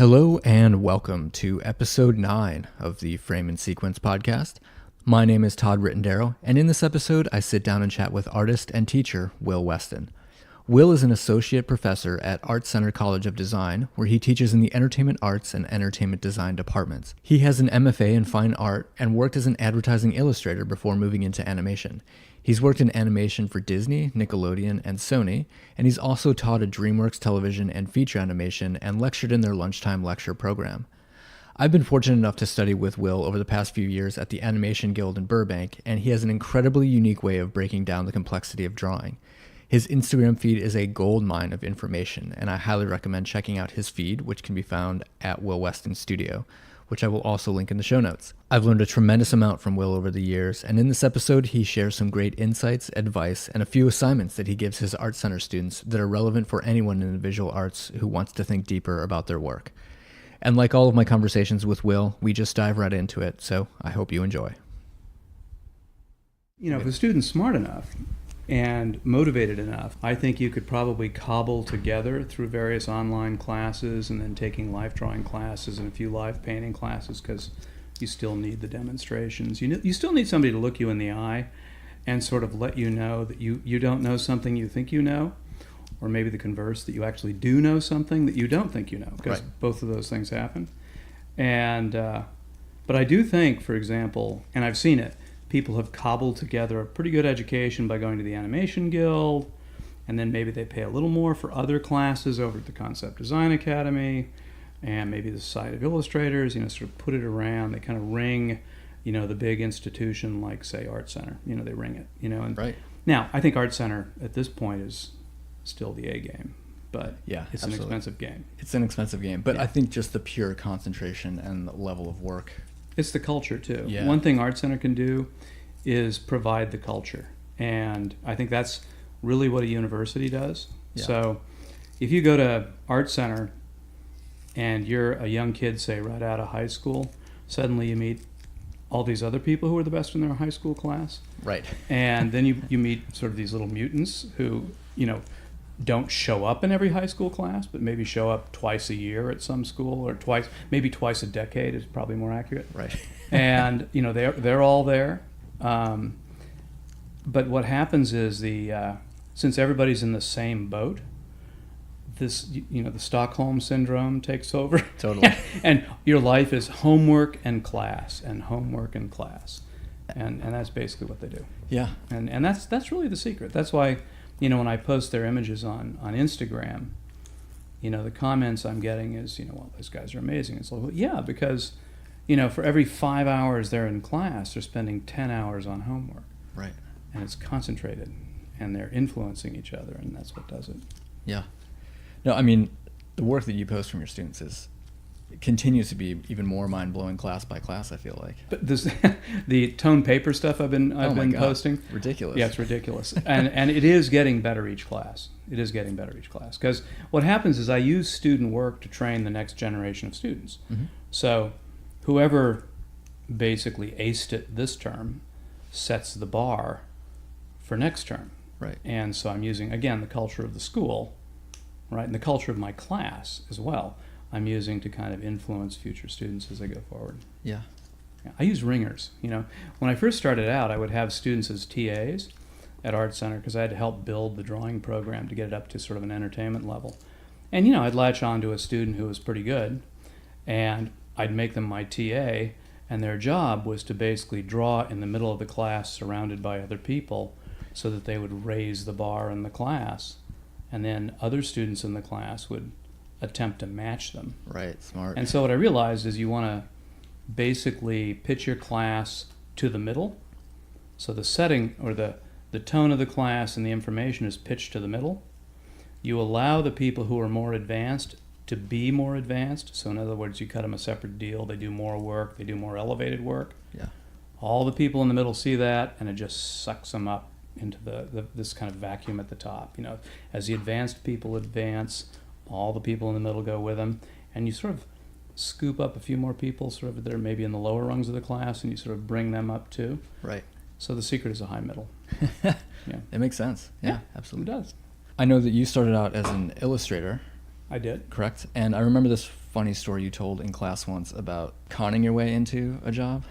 Hello and welcome to episode 9 of the Frame and Sequence podcast. My name is Todd Rittendaro, and in this episode I sit down and chat with artist and teacher Will Weston. Will is an associate professor at Art Center College of Design, where he teaches in the entertainment arts and entertainment design departments. He has an MFA in fine art and worked as an advertising illustrator before moving into animation. He's worked in animation for Disney, Nickelodeon, and Sony, and he's also taught at Dreamwork's television and feature animation and lectured in their lunchtime lecture program. I've been fortunate enough to study with Will over the past few years at the Animation Guild in Burbank, and he has an incredibly unique way of breaking down the complexity of drawing. His Instagram feed is a goldmine of information, and I highly recommend checking out his feed, which can be found at Will Weston Studio, which I will also link in the show notes. I've learned a tremendous amount from Will over the years, and in this episode, he shares some great insights, advice, and a few assignments that he gives his Art Center students that are relevant for anyone in the visual arts who wants to think deeper about their work. And like all of my conversations with Will, we just dive right into it, so I hope you enjoy. You know, if a student's smart enough and motivated enough, I think you could probably cobble together through various online classes and then taking life drawing classes and a few live painting classes, because you still need the demonstrations. You still need somebody to look you in the eye and sort of let you know that you don't know something you think you know, or maybe the converse, that you actually do know something that you don't think you know, because both of those things happen. And but I do think, for example, and I've seen it, people have cobbled together a pretty good education by going to the Animation Guild, and then maybe they pay a little more for other classes over at the Concept Design Academy, and maybe the Society of Illustrators, sort of put it around. They kind of ring, the big institution like, say, Art Center. They ring it, And Right. Now, I think Art Center at this point is still the A game, but Yeah, it's absolutely. an expensive game. It's an expensive game, but Yeah. I think just the pure concentration and the level of work. It's the culture, too. Yeah. One thing Art Center can do is provide the culture. And I think that's really what a university does. Yeah. So if you go to Art Center and you're a young kid, say, right out of high school, suddenly you meet all these other people who are the best in their high school class. Right. And then you meet sort of these little mutants who, don't show up in every high school class, but maybe show up twice a year at some school, or maybe twice a decade is probably more accurate. Right. And they're all there. But what happens is since everybody's in the same boat, this the Stockholm syndrome takes over. Totally. And your life is homework and class and homework and class, and that's basically what they do. Yeah. And that's really the secret. That's why when I post their images on Instagram, the comments I'm getting is well, those guys are amazing. It's like, well, yeah, because for every 5 hours they're in class, they're spending 10 hours on homework. Right. And it's concentrated, and they're influencing each other, and that's what does it. Yeah. No, I mean, the work that you post from your students continues to be even more mind-blowing class by class, I feel like. But the tone paper stuff I've been posting, ridiculous. Yeah, it's ridiculous. and it is getting better each class. Because what happens is I use student work to train the next generation of students. Mm-hmm. So whoever basically aced it this term sets the bar for next term. Right. And so I'm using, again, the culture of the school, right, and the culture of my class as well. I'm using to kind of influence future students as they go forward. Yeah. I use ringers. When I first started out, I would have students as TAs at Art Center because I had to help build the drawing program to get it up to sort of an entertainment level. And I'd latch on to a student who was pretty good, and I'd make them my TA, and their job was to basically draw in the middle of the class surrounded by other people so that they would raise the bar in the class, and then other students in the class would attempt to match them. Right, smart. And so what I realized is you want to basically pitch your class to the middle. So the setting or the tone of the class and the information is pitched to the middle. You allow the people who are more advanced to be more advanced. So in other words, you cut them a separate deal. They do more work. They do more elevated work. Yeah. All the people in the middle see that, and it just sucks them up into this kind of vacuum at the top. As the advanced people advance, all the people in the middle go with them, and you sort of scoop up a few more people sort of that are maybe in the lower rungs of the class, and you sort of bring them up too. Right. So the secret is a high middle. Yeah. It makes sense. Yeah, absolutely. It does. I know that you started out as an illustrator. I did. Correct. And I remember this funny story you told in class once about conning your way into a job.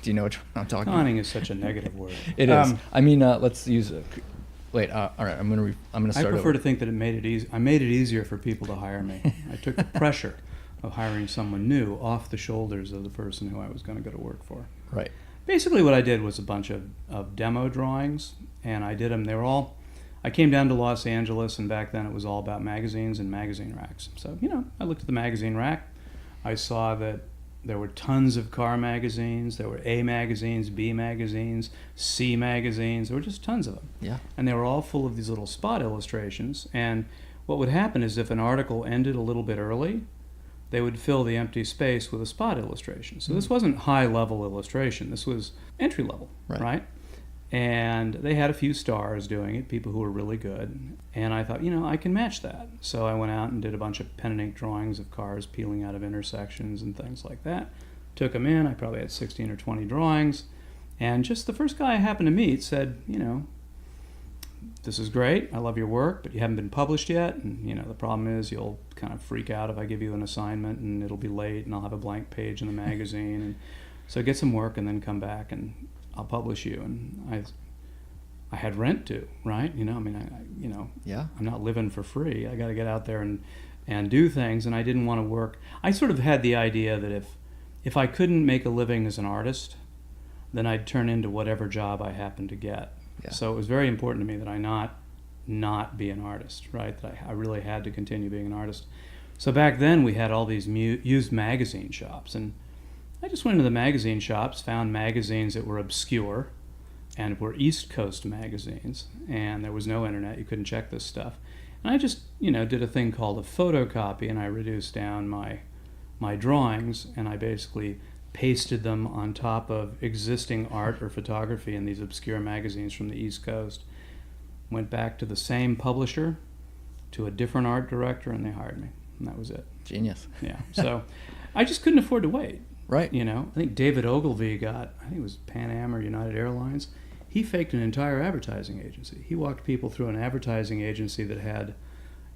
Do you know what I'm talking about? Conning is such a negative word. It is. I mean, let's use it. Wait, all right. I'm gonna start. I prefer over. to think that it made it easy. I made it easier for people to hire me. I took the pressure of hiring someone new off the shoulders of the person who I was going to go to work for. Right. Basically, what I did was a bunch of demo drawings, and I did them. They were all. I came down to Los Angeles, and back then it was all about magazines and magazine racks. So I looked at the magazine rack. I saw that there were tons of car magazines. There were A magazines, B magazines, C magazines. There were just tons of them. Yeah. And they were all full of these little spot illustrations. And what would happen is if an article ended a little bit early, they would fill the empty space with a spot illustration. So this wasn't high-level illustration. This was entry-level, right? And they had a few stars doing it, people who were really good. And I thought, I can match that. So I went out and did a bunch of pen and ink drawings of cars peeling out of intersections and things like that. Took them in. I probably had 16 or 20 drawings. And just the first guy I happened to meet said, this is great. I love your work, but you haven't been published yet. And, the problem is you'll kind of freak out if I give you an assignment and it'll be late and I'll have a blank page in the magazine. And so get some work and then come back and I'll publish you. And I had rent due, right? Yeah. I'm not living for free. I got to get out there and do things. And I didn't want to work. I sort of had the idea that if I couldn't make a living as an artist, then I'd turn into whatever job I happened to get. Yeah. So it was very important to me that I not be an artist, right? That I really had to continue being an artist. So back then we had all these used magazine shops, and I just went into the magazine shops, found magazines that were obscure and were East Coast magazines, and there was no internet. You couldn't check this stuff. And I just, did a thing called a photocopy, and I reduced down my drawings, and I basically pasted them on top of existing art or photography in these obscure magazines from the East Coast. Went back to the same publisher, to a different art director, and they hired me. And that was it. Genius. Yeah. So I just couldn't afford to wait. Right. I think David Ogilvy I think it was Pan Am or United Airlines. He faked an entire advertising agency. He walked people through an advertising agency that had,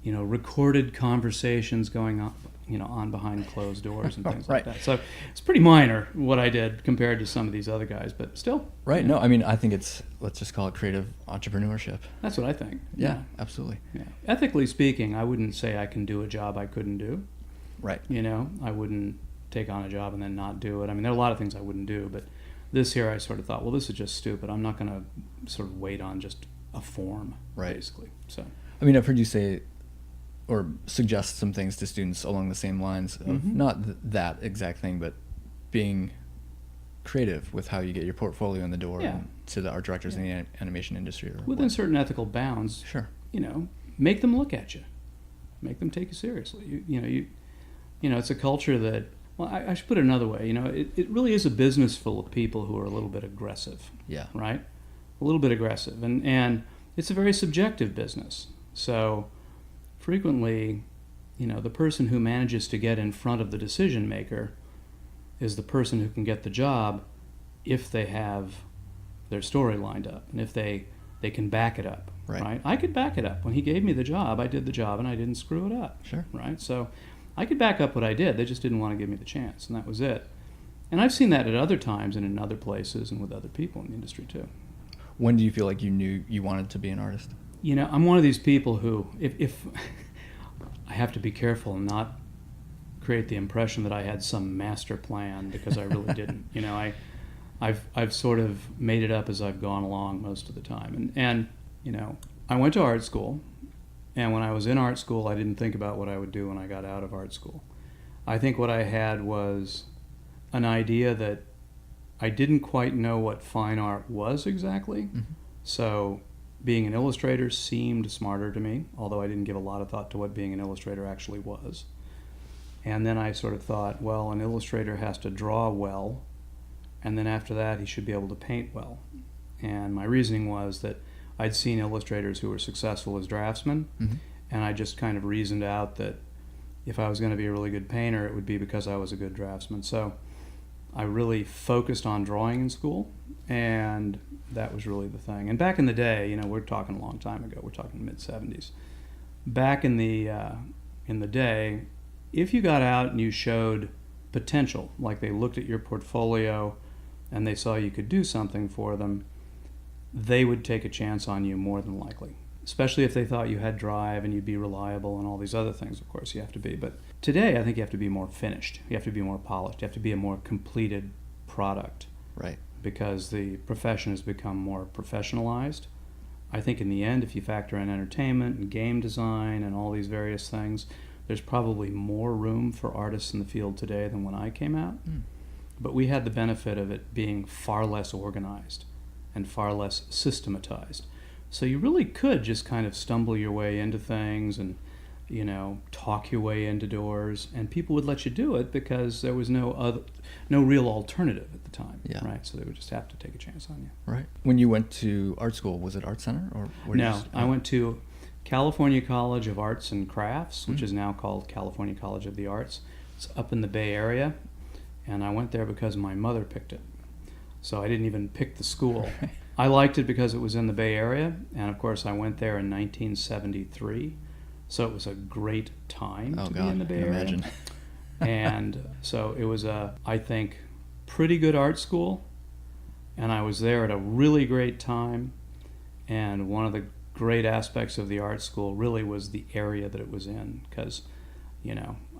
recorded conversations going on, on behind closed doors and things like that. So it's pretty minor what I did compared to some of these other guys, but still. Right. No, I mean, I think let's just call it creative entrepreneurship. That's what I think. Yeah, absolutely. Yeah. Ethically speaking, I wouldn't say I can do a job I couldn't do. Right. I wouldn't take on a job and then not do it. I mean, there are a lot of things I wouldn't do, but this here I sort of thought, well, this is just stupid. I'm not going to sort of wait on just a form, basically. So, I mean, I've heard you say or suggest some things to students along the same lines of not that exact thing, but being creative with how you get your portfolio in the door and to the art directors in the animation industry. Or within certain ethical bounds, sure. Make them look at you. Make them take you seriously. It's a culture that, well, I should put it another way. It really is a business full of people who are a little bit aggressive. Yeah. Right? A little bit aggressive. And it's a very subjective business. So frequently, the person who manages to get in front of the decision maker is the person who can get the job if they have their story lined up and if they can back it up. Right? I could back it up. When he gave me the job, I did the job and I didn't screw it up. Sure. Right? So I could back up what I did. They just didn't want to give me the chance, and that was it. And I've seen that at other times and in other places and with other people in the industry too. When do you feel like you knew you wanted to be an artist? I'm one of these people who, if I have to be careful and not create the impression that I had some master plan, because I really didn't. I've sort of made it up as I've gone along most of the time. And I went to art school, and when I was in art school, I didn't think about what I would do when I got out of art school. I think what I had was an idea that I didn't quite know what fine art was exactly. Mm-hmm. So being an illustrator seemed smarter to me, although I didn't give a lot of thought to what being an illustrator actually was. And then I sort of thought, well, an illustrator has to draw well, and then after that he should be able to paint well. And my reasoning was that I'd seen illustrators who were successful as draftsmen, and I just kind of reasoned out that if I was going to be a really good painter, it would be because I was a good draftsman. So I really focused on drawing in school, and that was really the thing. And back in the day, we're talking a long time ago, we're talking mid-70s. Back in the day, if you got out and you showed potential, like they looked at your portfolio and they saw you could do something for them, they would take a chance on you more than likely. Especially if they thought you had drive and you'd be reliable and all these other things, of course, you have to be. But today, I think you have to be more finished. You have to be more polished. You have to be a more completed product. Right. Because the profession has become more professionalized. I think in the end, if you factor in entertainment and game design and all these various things, there's probably more room for artists in the field today than when I came out. But we had the benefit of it being far less organized and far less systematized. So you really could just kind of stumble your way into things and, talk your way into doors, and people would let you do it because there was no real alternative at the time, right? So they would just have to take a chance on you. Right. When you went to art school, was it Art Center or? No, I went to California College of Arts and Crafts, which is now called California College of the Arts. It's up in the Bay Area, and I went there because my mother picked it. So I didn't even pick the school. I liked it because it was in the Bay Area, and of course I went there in 1973. So it was a great time to be in the Bay Area. Imagine. And so it was I think, pretty good art school, and I was there at a really great time. And one of the great aspects of the art school really was the area that it was in, because,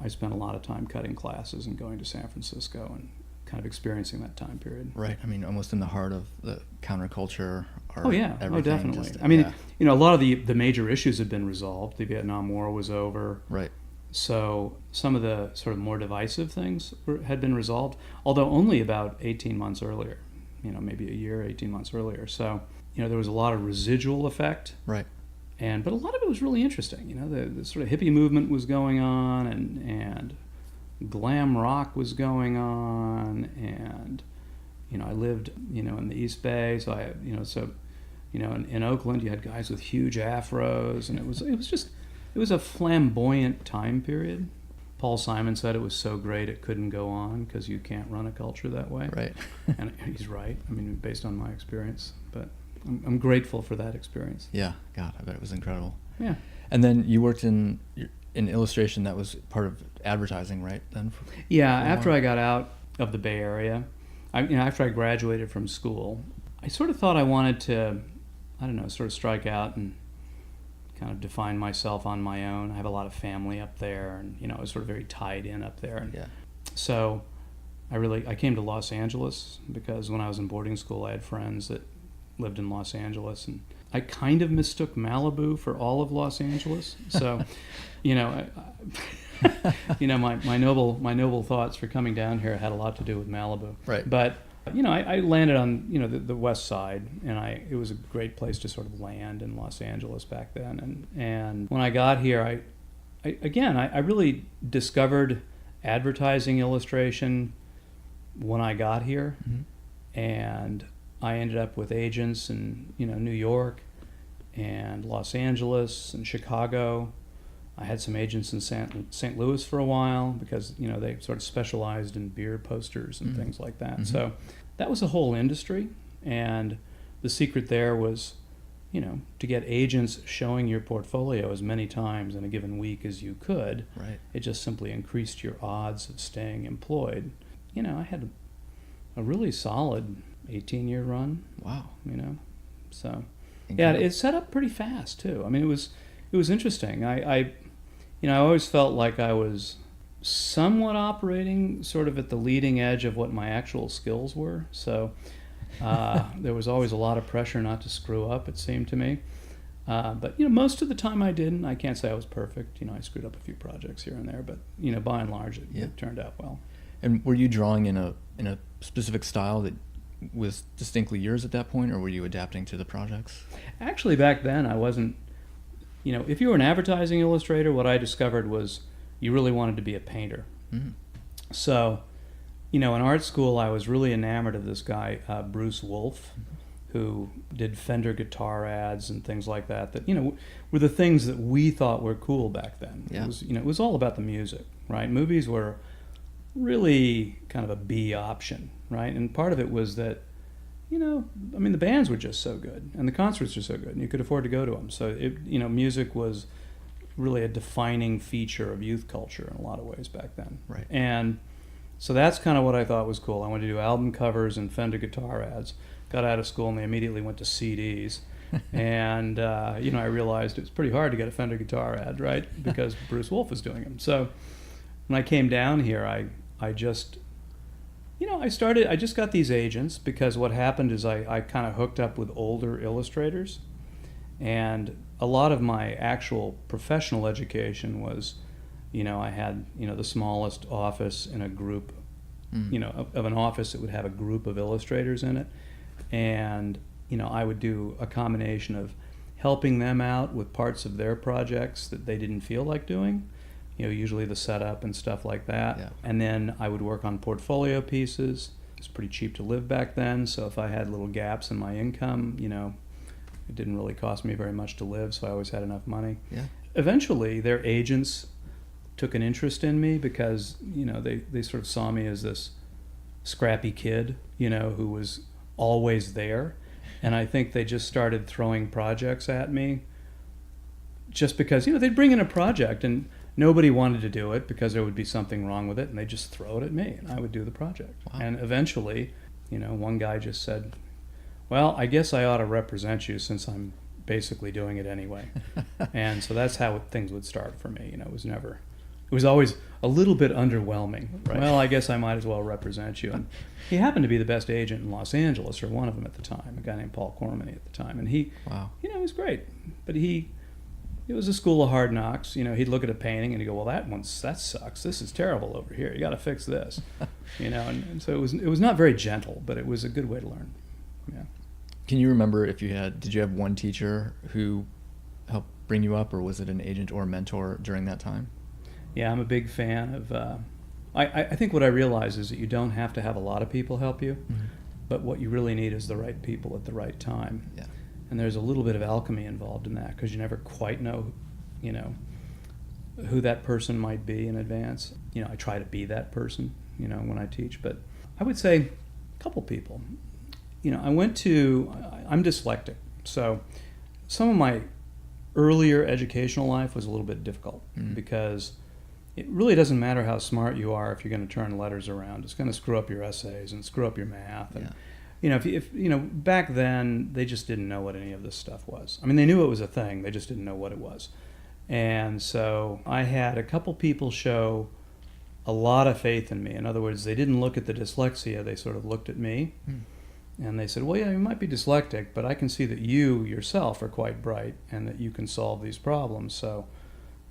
I spent a lot of time cutting classes and going to San Francisco and kind of experiencing that time period. Right. I mean, almost in the heart of the counterculture. Oh, yeah. Everything. Oh, definitely. Just, I mean, a lot of the major issues had been resolved. The Vietnam War was over. Right. So some of the sort of more divisive things had been resolved, although only about 18 months earlier, maybe a year, 18 months earlier. So, there was a lot of residual effect. Right. But a lot of it was really interesting. The sort of hippie movement was going on, and glam rock was going on, and I lived in the East Bay, so in Oakland you had guys with huge afros, and it was a flamboyant time period. Paul Simon said it was so great it couldn't go on because you can't run a culture that way. Right. And he's right. I mean, based on my experience, but I'm grateful for that experience. Yeah, God, I bet it was incredible. Yeah. And then you worked in illustration. That was part of advertising, right? Then. After I got out of the Bay Area, after I graduated from school, I sort of thought I wanted to, sort of strike out and kind of define myself on my own. I have a lot of family up there, and I was sort of very tied in up there. And so I came to Los Angeles because when I was in boarding school, I had friends that lived in Los Angeles, and I kind of mistook Malibu for all of Los Angeles. So, my noble thoughts for coming down here had a lot to do with Malibu. Right. But I landed on the west side, and it was a great place to sort of land in Los Angeles back then. And when I got here, I really discovered advertising illustration when I got here, and I ended up with agents in New York and Los Angeles and Chicago. I had some agents in St. Louis for a while because they sort of specialized in beer posters and things like that. So that was a whole industry, and the secret there was to get agents showing your portfolio as many times in a given week as you could. Right. It just simply increased your odds of staying employed. I had a really solid 18-year run. Wow. So Incredible. it set up pretty fast too. I mean, it was interesting. I always felt like I was somewhat operating sort of at the leading edge of what my actual skills were. So there was always a lot of pressure not to screw up, it seemed to me. But most of the time I didn't. I can't say I was perfect. I screwed up a few projects here and there, but by and large it turned out well. And were you drawing in a specific style that was distinctly yours at that point, or were you adapting to the projects? Actually, back then I wasn't. If you were an advertising illustrator, what I discovered was you really wanted to be a painter. Mm-hmm. So, in art school, I was really enamored of this guy, Bruce Wolfe, who did Fender guitar ads and things like that. That were the things that we thought were cool back then. Yeah. It was all about the music, right? Movies were really kind of a B option, right? And part of it was that, the bands were just so good, and the concerts were so good, and you could afford to go to them. So music was really a defining feature of youth culture in a lot of ways back then. Right. And so that's kind of what I thought was cool. I wanted to do album covers and Fender guitar ads. Got out of school and they immediately went to CDs. And, I realized it was pretty hard to get a Fender guitar ad, right? Because Bruce Wolf was doing them. So when I came down here, I just got these agents because what happened is I kind of hooked up with older illustrators. And a lot of my actual professional education was, I had, the smallest office in a group, of an office that would have a group of illustrators in it. And, I would do a combination of helping them out with parts of their projects that they didn't feel like doing, usually the setup and stuff like that. Yeah. And then I would work on portfolio pieces. It was pretty cheap to live back then, so if I had little gaps in my income, it didn't really cost me very much to live, so I always had enough money. Yeah. Eventually, their agents took an interest in me because, they sort of saw me as this scrappy kid, who was always there. And I think they just started throwing projects at me just because, they'd bring in a project and nobody wanted to do it because there would be something wrong with it, and they'd just throw it at me and I would do the project. Wow. And eventually, one guy just said, well, I guess I ought to represent you since I'm basically doing it anyway. And so that's how things would start for me. It was always a little bit underwhelming. Right. Well, I guess I might as well represent you. And he happened to be the best agent in Los Angeles, or one of them at the time, a guy named Paul Cormany at the time. And he, wow. He was great. But it was a school of hard knocks. He'd look at a painting and he'd go, well, that sucks. This is terrible over here. You got to fix this. And so it was not very gentle, but it was a good way to learn. Yeah. Can you remember did you have one teacher who helped bring you up, or was it an agent or mentor during that time? Yeah, I'm a big fan of, I think what I realize is that you don't have to have a lot of people help you, but what you really need is the right people at the right time. Yeah. And there's a little bit of alchemy involved in that because you never quite know, who that person might be in advance. I try to be that person, when I teach, but I would say a couple people. I'm dyslexic, so some of my earlier educational life was a little bit difficult because it really doesn't matter how smart you are if you're going to turn letters around. It's going to screw up your essays and screw up your math. And, if back then they just didn't know what any of this stuff was. I mean, they knew it was a thing. They just didn't know what it was. And so I had a couple people show a lot of faith in me. In other words, they didn't look at the dyslexia. They sort of looked at me. And they said, well, yeah, you might be dyslexic, but I can see that you yourself are quite bright and that you can solve these problems. So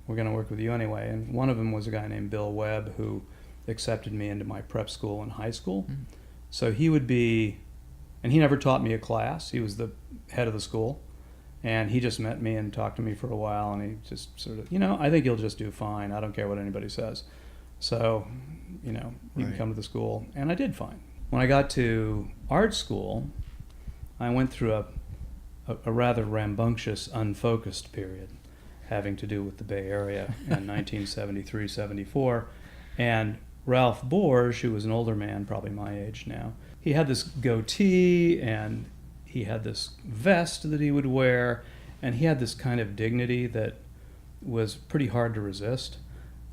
we're going to work with you anyway. And one of them was a guy named Bill Webb who accepted me into my prep school in high school. So he would be, and he never taught me a class. He was the head of the school. And he just met me and talked to me for a while. And he just sort of, I think you'll just do fine. I don't care what anybody says. So, you can come to the school. And I did fine. When I got to art school, I went through a rather rambunctious, unfocused period having to do with the Bay Area in 1973-74. And Ralph Borge, who was an older man, probably my age now, he had this goatee and he had this vest that he would wear, and he had this kind of dignity that was pretty hard to resist.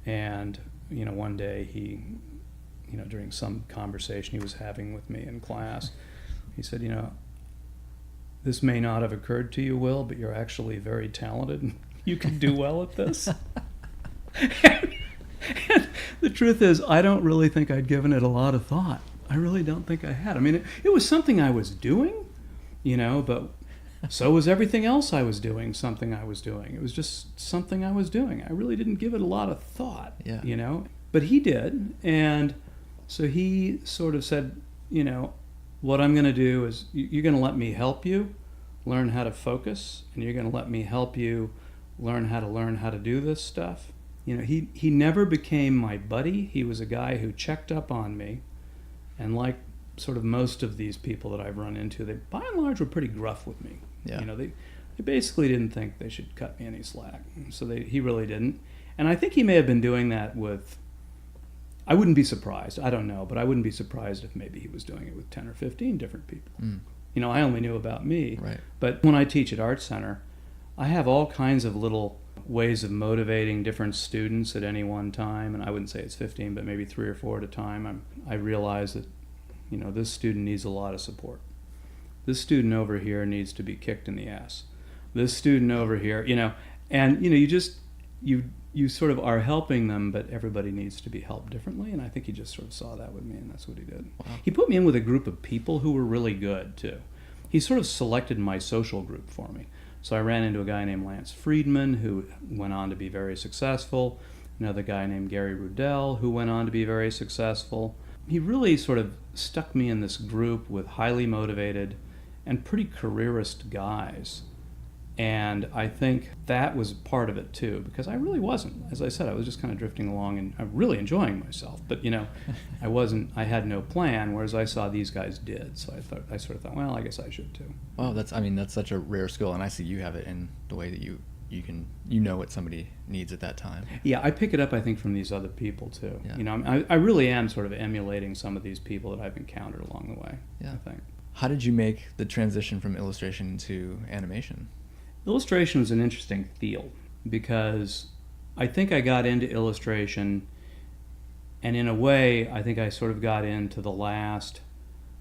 And, one day he, during some conversation he was having with me in class, he said, this may not have occurred to you, Will, but you're actually very talented and you can do well at this. and the truth is, I don't really think I'd given it a lot of thought. I really don't think I had. I mean, it was something I was doing, but so was everything else I was doing something I was doing. It was just something I was doing. I really didn't give it a lot of thought, But he did, and so he sort of said, what I'm going to do is you're going to let me help you learn how to focus, and you're going to let me help you learn how to do this stuff. He never became my buddy. He was a guy who checked up on me, and like sort of most of these people that I've run into, they by and large were pretty gruff with me. Yeah. They basically didn't think they should cut me any slack. So he really didn't. And I think he may have been doing that with, I wouldn't be surprised, I don't know, but I wouldn't be surprised if maybe he was doing it with 10 or 15 different people. I only knew about me. Right. But when I teach at Art Center, I have all kinds of little ways of motivating different students at any one time, and I wouldn't say it's 15, but maybe 3 or 4 at a time, I realized that, this student needs a lot of support. This student over here needs to be kicked in the ass. This student over here, and you sort of are helping them, but everybody needs to be helped differently, and I think he just sort of saw that with me, and that's what he did. Wow. He put me in with a group of people who were really good, too. He sort of selected my social group for me. So I ran into a guy named Lance Friedman, who went on to be very successful, another guy named Gary Rudell, who went on to be very successful. He really sort of stuck me in this group with highly motivated and pretty careerist guys. And I think that was part of it too, because I really wasn't. As I said, I was just kind of drifting along and I'm really enjoying myself. But I had no plan, whereas I saw these guys did. So I sort of thought, well, I guess I should too. Wow, that's such a rare skill, and I see you have it in the way that you can know what somebody needs at that time. Yeah, I pick it up, I think, from these other people too. Yeah. I really am sort of emulating some of these people that I've encountered along the way. Yeah. I think. How did you make the transition from illustration to animation? Illustration was an interesting field because I think I got into illustration, and in a way I think I sort of got into the last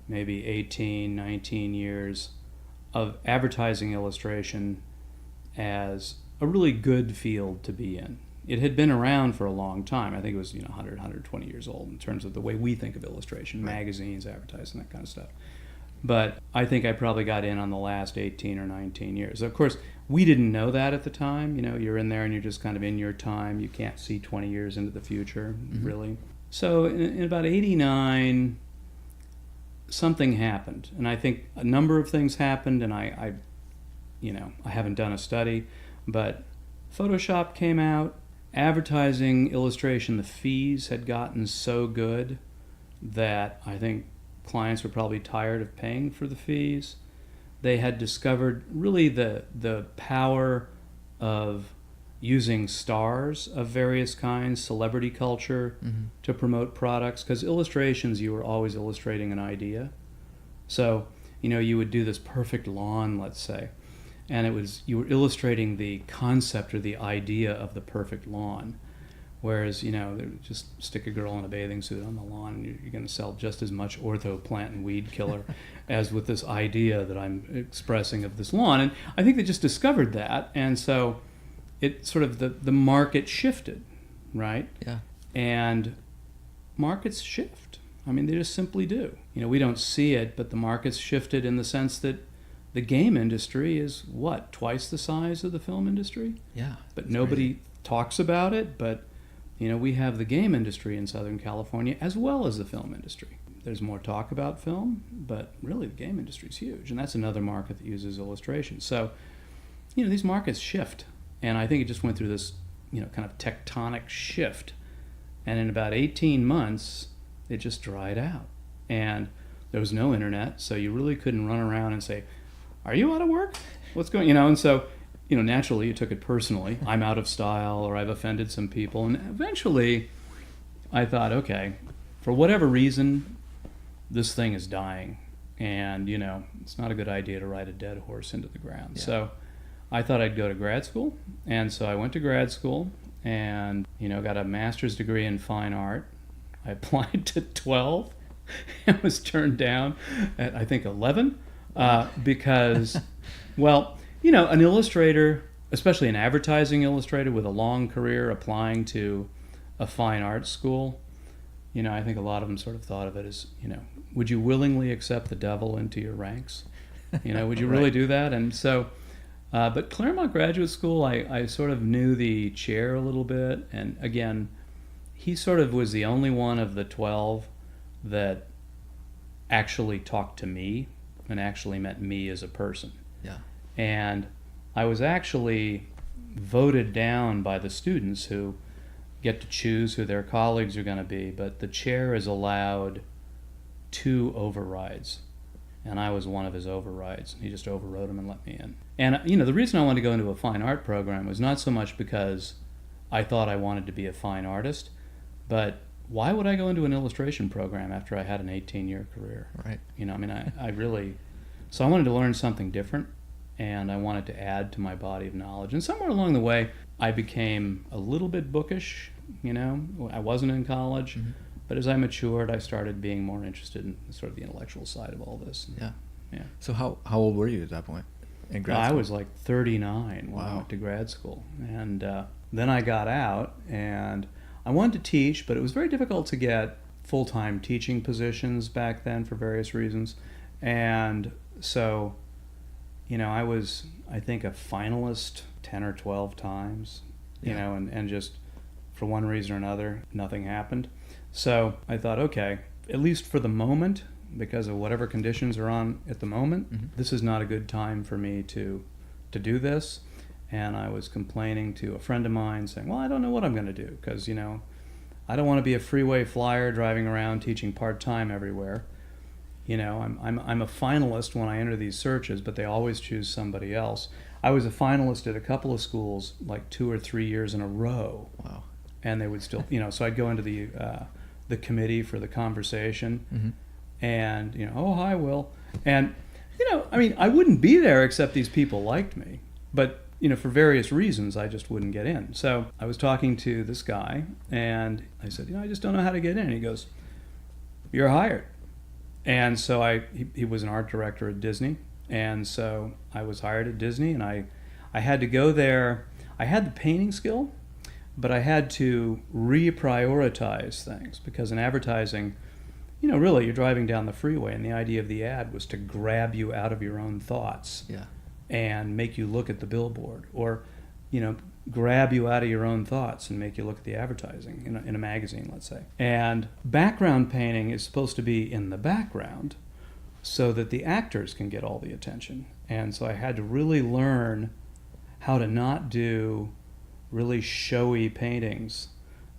maybe 18, 19 years of advertising illustration as a really good field to be in. It had been around for a long time. I think it was 100, 120 years old in terms of the way we think of illustration, right. Magazines, advertising, that kind of stuff. But I think I probably got in on the last 18 or 19 years. Of course, we didn't know that at the time. You're in there and you're just kind of in your time. You can't see 20 years into the future, really. So in about 89, something happened. And I think a number of things happened, and I haven't done a study, but Photoshop came out. Advertising illustration, the fees had gotten so good that I think clients were probably tired of paying for the fees. They had discovered really the power of using stars of various kinds, celebrity culture, to promote products, because illustrations, you were always illustrating an idea. So, you would do this perfect lawn, let's say, and you were illustrating the concept or the idea of the perfect lawn. Whereas, they would just stick a girl in a bathing suit on the lawn and you're going to sell just as much ortho plant and weed killer as with this idea that I'm expressing of this lawn. And I think they just discovered that. And so it sort of, the market shifted, right? Yeah. And markets shift. I mean, they just simply do. We don't see it, but the market's shifted in the sense that the game industry is, twice the size of the film industry? Yeah. But nobody talks about it, but we have the game industry in Southern California as well as the film industry. There's more talk about film, but really the game industry is huge, and that's another market that uses illustration. So, these markets shift, and I think it just went through this, kind of tectonic shift, and in about 18 months, it just dried out. And there was no internet, so you really couldn't run around and say, "Are you out of work? What's going?" And so, naturally you took it personally. I'm out of style, or I've offended some people. And eventually I thought, okay, for whatever reason, this thing is dying. And, it's not a good idea to ride a dead horse into the ground. Yeah. So I thought I'd go to grad school. And so I went to grad school and, got a master's degree in fine art. I applied to 12 and was turned down at, I think, 11 because, well, an illustrator, especially an advertising illustrator with a long career applying to a fine arts school, I think a lot of them sort of thought of it as, would you willingly accept the devil into your ranks? Would you really do that? And so, but Claremont Graduate School, I sort of knew the chair a little bit. And again, he sort of was the only one of the 12 that actually talked to me and actually met me as a person. Yeah. And I was actually voted down by the students who get to choose who their colleagues are going to be, but the chair is allowed 2 overrides. And I was one of his overrides. He just overrode them and let me in. And, the reason I wanted to go into a fine art program was not so much because I thought I wanted to be a fine artist, but why would I go into an illustration program after I had an 18-year career? Right. I really... So I wanted to learn something different, and I wanted to add to my body of knowledge. And somewhere along the way, I became a little bit bookish, you know. I wasn't in college, but as I matured, I started being more interested in sort of the intellectual side of all this. Yeah. Yeah. So how old were you at that point in grad I school? was like 39 when I Wow. went to grad school. And then I got out, and I wanted to teach, but it was very difficult to get full-time teaching positions back then for various reasons. And so, you know, I was, I think, a finalist 10 or 12 times, you Yeah. know, and just for one reason or another, nothing happened. So I thought, okay, at least for the moment, because of whatever conditions are on at the moment, this is not a good time for me to do this. And I was complaining to a friend of mine saying, well, I don't know what I'm going to do, because, you know, I don't want to be a freeway flyer driving around teaching part-time everywhere. You know, I'm a finalist when I enter these searches, but they always choose somebody else. I was a finalist at a couple of schools like 2 or 3 years in a row. Wow. And they would still, you know, so I'd go into the committee for the conversation, and, you know, oh, hi, Will. And, you know, I mean, I wouldn't be there except these people liked me. But, you know, for various reasons, I just wouldn't get in. So I was talking to this guy, and I said, you know, I just don't know how to get in. And he goes, you're hired. And so he was an art director at Disney. And so I was hired at Disney, and I had to go there. I had the painting skill, but I had to reprioritize things, because in advertising, you know, really, you're driving down the freeway, and the idea of the ad was to grab you out of your own thoughts. Yeah. And make you look at the billboard, or, you know, grab you out of your own thoughts and make you look at the advertising in a magazine, let's say. And background painting is supposed to be in the background so that the actors can get all the attention. And so I had to really learn how to not do really showy paintings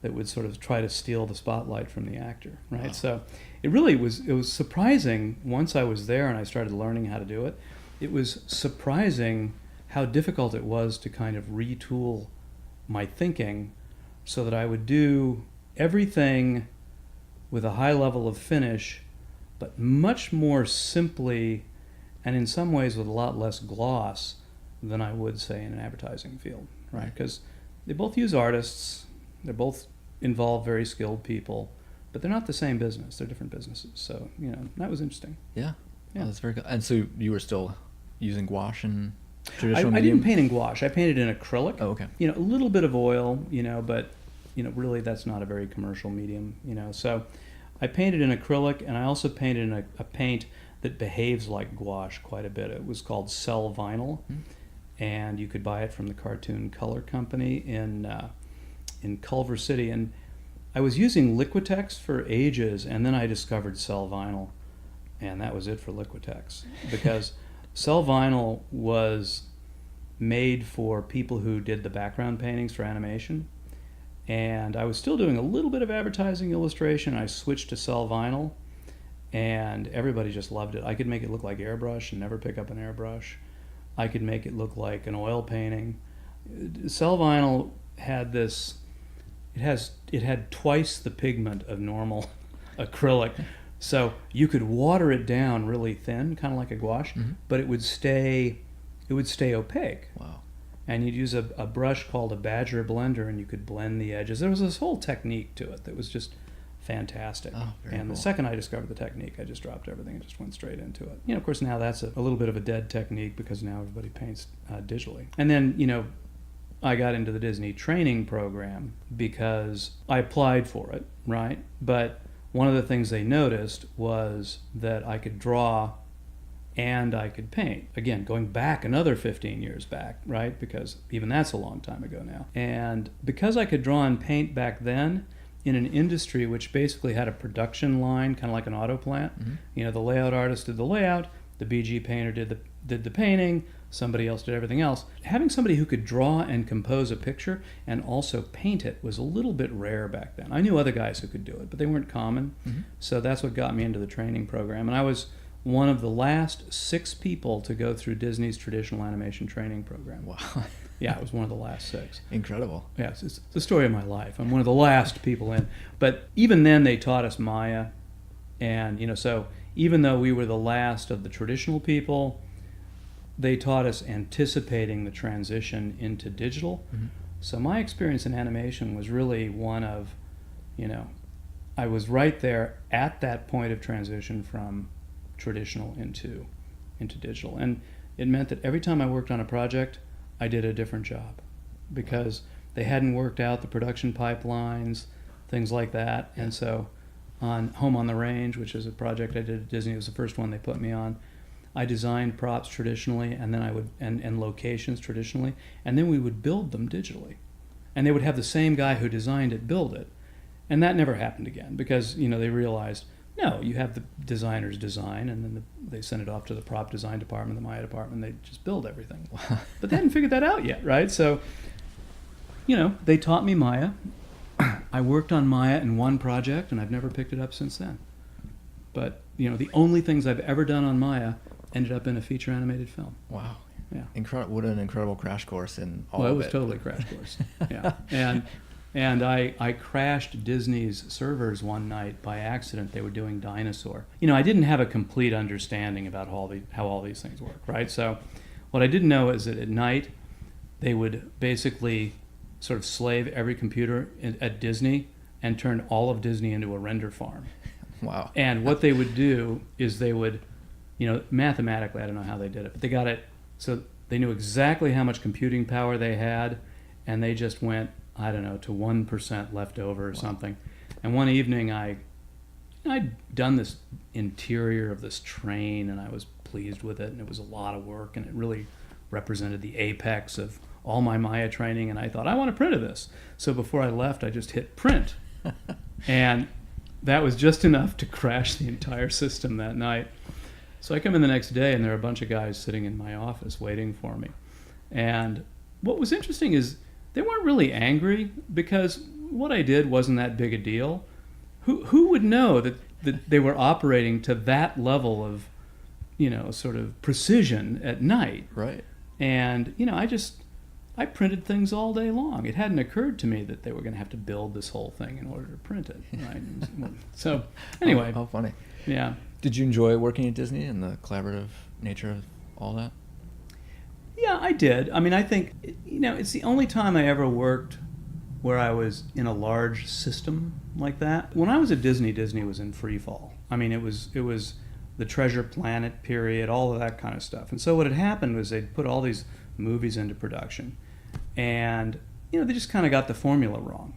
that would sort of try to steal the spotlight from the actor, right? Wow. So it was surprising once I was there and I started learning how to do it. It was surprising how difficult it was to kind of retool my thinking so that I would do everything with a high level of finish, but much more simply, and in some ways with a lot less gloss than I would, say, in an advertising field, right? Because they both use artists, they both involve very skilled people, but they're not the same business. They're different businesses. So, you know, that was interesting. Yeah. Yeah. Oh, that's very cool. And so you were still using gouache and I traditional didn't medium? paint in gouache. I painted in acrylic. Oh, okay. You know, a little bit of oil, you know, but, you know, really that's not a very commercial medium, you know. So I painted in acrylic, and I also painted in a paint that behaves like gouache quite a bit. It was called Cell Vinyl, and you could buy it from the Cartoon Color Company in Culver City. And I was using Liquitex for ages, and then I discovered Cell Vinyl, and that was it for Liquitex, because Cell Vinyl was made for people who did the background paintings for animation, and I was still doing a little bit of advertising illustration. I switched to Cell Vinyl, and everybody just loved it. I could make it look like airbrush and never pick up an airbrush. I could make it look like an oil painting. Cell Vinyl had this, it had twice the pigment of normal acrylic. So you could water it down really thin, kind of like a gouache, but it would stay opaque. Wow. And you'd use a brush called a Badger blender, and you could blend the edges. There was this whole technique to it that was just fantastic. Oh, very and cool. the second I discovered the technique, I just dropped everything and just went straight into it. You know, of course, now that's a little bit of a dead technique, because now everybody paints digitally. And then, you know, I got into the Disney training program because I applied for it, right? But one of the things they noticed was that I could draw and I could paint. Again, going back another 15 years back, right? Because even that's a long time ago now. And because I could draw and paint back then in an industry which basically had a production line, kind of like an auto plant, you know, the layout artist did the layout, the BG painter did the painting, somebody else did everything else. Having somebody who could draw and compose a picture and also paint it was a little bit rare back then. I knew other guys who could do it, but they weren't common. So that's what got me into the training program. And I was one of the last 6 people to go through Disney's traditional animation training program. Wow. Yeah, I was one of the last 6. Incredible. Yes, it's the story of my life. I'm one of the last people in. But even then, they taught us Maya. And, you know, so even though we were the last of the traditional people, they taught us anticipating the transition into digital. So my experience in animation was really one of, I was right there at that point of transition from traditional into digital. And it meant that every time I worked on a project, I did a different job because they hadn't worked out the production pipelines, things like that. And so on Home on the Range, which is a project I did at Disney, it was the first one they put me on, I designed props traditionally, and then I would and locations traditionally, and then we would build them digitally. And they would have the same guy who designed it build it. And that never happened again because, they realized, no, you have the designers design, and then they send it off to the prop design department, the Maya department, they just build everything. But they hadn't figured that out yet, right? So, they taught me Maya. I worked on Maya in one project, and I've never picked it up since then. But, the only things I've ever done on Maya ended up in a feature animated film. Wow. Yeah. What an incredible crash course in all of it. Well, it was totally a crash course. Yeah. And I crashed Disney's servers one night by accident. They were doing Dinosaur. I didn't have a complete understanding about how all these things work, right? So what I didn't know is that at night they would basically sort of slave every computer at Disney and turn all of Disney into a render farm. Wow. And what they would do is they would, mathematically, I don't know how they did it, but they got it so they knew exactly how much computing power they had, and they just went, I don't know, to 1% left over or something. And one evening I'd done this interior of this train, and I was pleased with it, and it was a lot of work, and it really represented the apex of all my Maya training, and I thought, I want a print of this. So before I left, I just hit print. And that was just enough to crash the entire system that night. So I come in the next day, and there are a bunch of guys sitting in my office waiting for me. And what was interesting is they weren't really angry because what I did wasn't that big a deal. Who would know that they were operating to that level of, sort of precision at night? Right. And, I printed things all day long. It hadn't occurred to me that they were going to have to build this whole thing in order to print it. Right? So, anyway. How funny. Yeah. Did you enjoy working at Disney and the collaborative nature of all that? Yeah, I did. I mean, I think, it's the only time I ever worked where I was in a large system like that. When I was at Disney, Disney was in free fall. I mean, it was the Treasure Planet period, all of that kind of stuff. And so what had happened was they'd put all these movies into production. And, they just kind of got the formula wrong.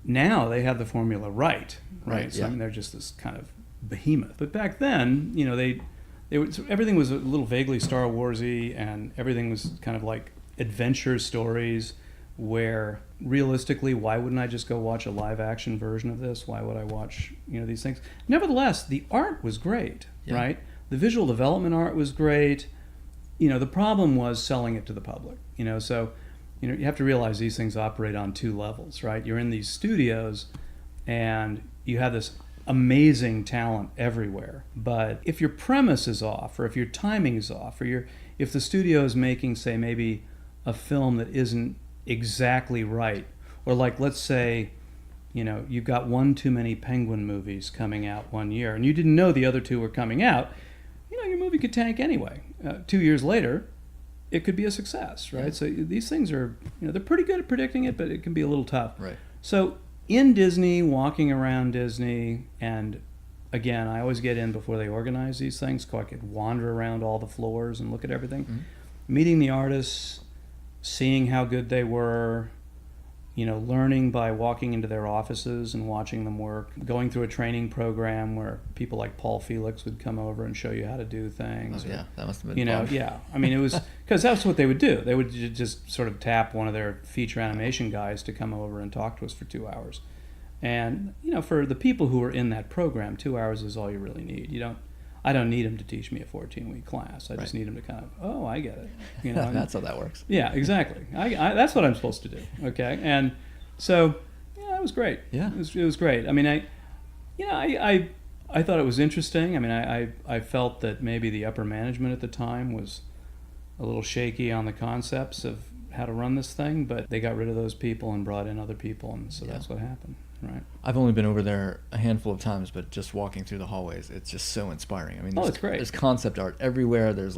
Now they have the formula right? Right, So, yeah. I mean, they're just this kind of behemoth. But back then, everything was a little vaguely Star Wars-y, and everything was kind of like adventure stories where realistically, why wouldn't I just go watch a live action version of this? Why would I watch, these things? Nevertheless, the art was great, right? The visual development art was great. The problem was selling it to the public, so, you have to realize these things operate on two levels, right? You're in these studios and you have this amazing talent everywhere. But if your premise is off, or if your timing is off, or if the studio is making, say, maybe a film that isn't exactly right, or like, let's say, you've got one too many Penguin movies coming out one year, and you didn't know the other two were coming out, your movie could tank anyway. 2 years later, it could be a success, right? Yeah. So these things are, they're pretty good at predicting it, but it can be a little tough. Right. So in Disney, walking around Disney, and again, I always get in before they organize these things so I could wander around all the floors and look at everything. Mm-hmm. Meeting the artists, seeing how good they were, learning by walking into their offices and watching them work, going through a training program where people like Paul Felix would come over and show you how to do things. Oh, yeah, that must have been fun. Yeah. I mean, it was, because that's what they would do. They would just sort of tap one of their feature animation guys to come over and talk to us for 2 hours. And, for the people who are in that program, 2 hours is all you really need. I don't need them to teach me a 14-week class. I just need them to kind of, I get it. That's how that works. Yeah, exactly. That's what I'm supposed to do. Okay, and so it was great. Yeah, it was great. I mean, I thought it was interesting. I mean, I felt that maybe the upper management at the time was a little shaky on the concepts of how to run this thing, but they got rid of those people and brought in other people, and so that's what happened. Right. I've only been over there a handful of times, but just walking through the hallways, it's just so inspiring. I mean, it's great. There's concept art everywhere. There's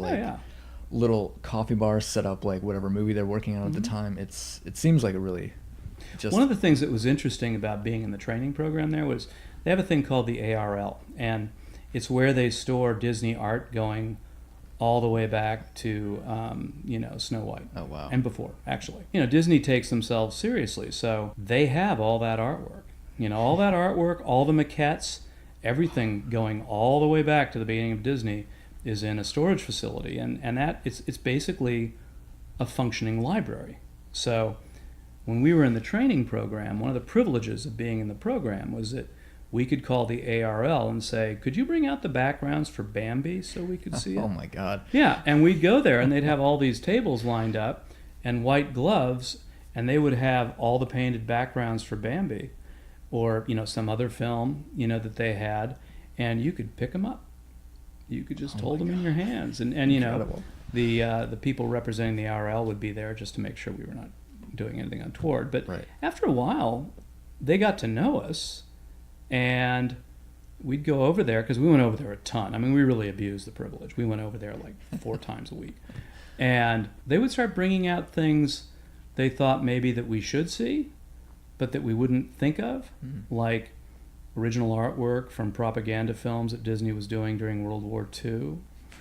little coffee bar set up like whatever movie they're working on at the time. It seems like a really just... One of the things that was interesting about being in the training program there was they have a thing called the ARL, and it's where they store Disney art going all the way back to Snow White. Oh, wow. And before, actually. Disney takes themselves seriously, so they have all that artwork. All that artwork, all the maquettes, everything going all the way back to the beginning of Disney is in a storage facility, and that it's basically a functioning library. So when we were in the training program, one of the privileges of being in the program was that we could call the ARL and say, could you bring out the backgrounds for Bambi so we could see it? Oh my God. Yeah, and we'd go there and they'd have all these tables lined up and white gloves, and they would have all the painted backgrounds for Bambi or, some other film, that they had, and you could pick them up. You could just hold them in your hands. And the people representing the ARL would be there just to make sure we were not doing anything untoward. But after a while, they got to know us, and we'd go over there, because we went over there a ton. I mean, we really abused the privilege. We went over there like 4 times a week. And they would start bringing out things they thought maybe that we should see, but that we wouldn't think of, like original artwork from propaganda films that Disney was doing during World War II.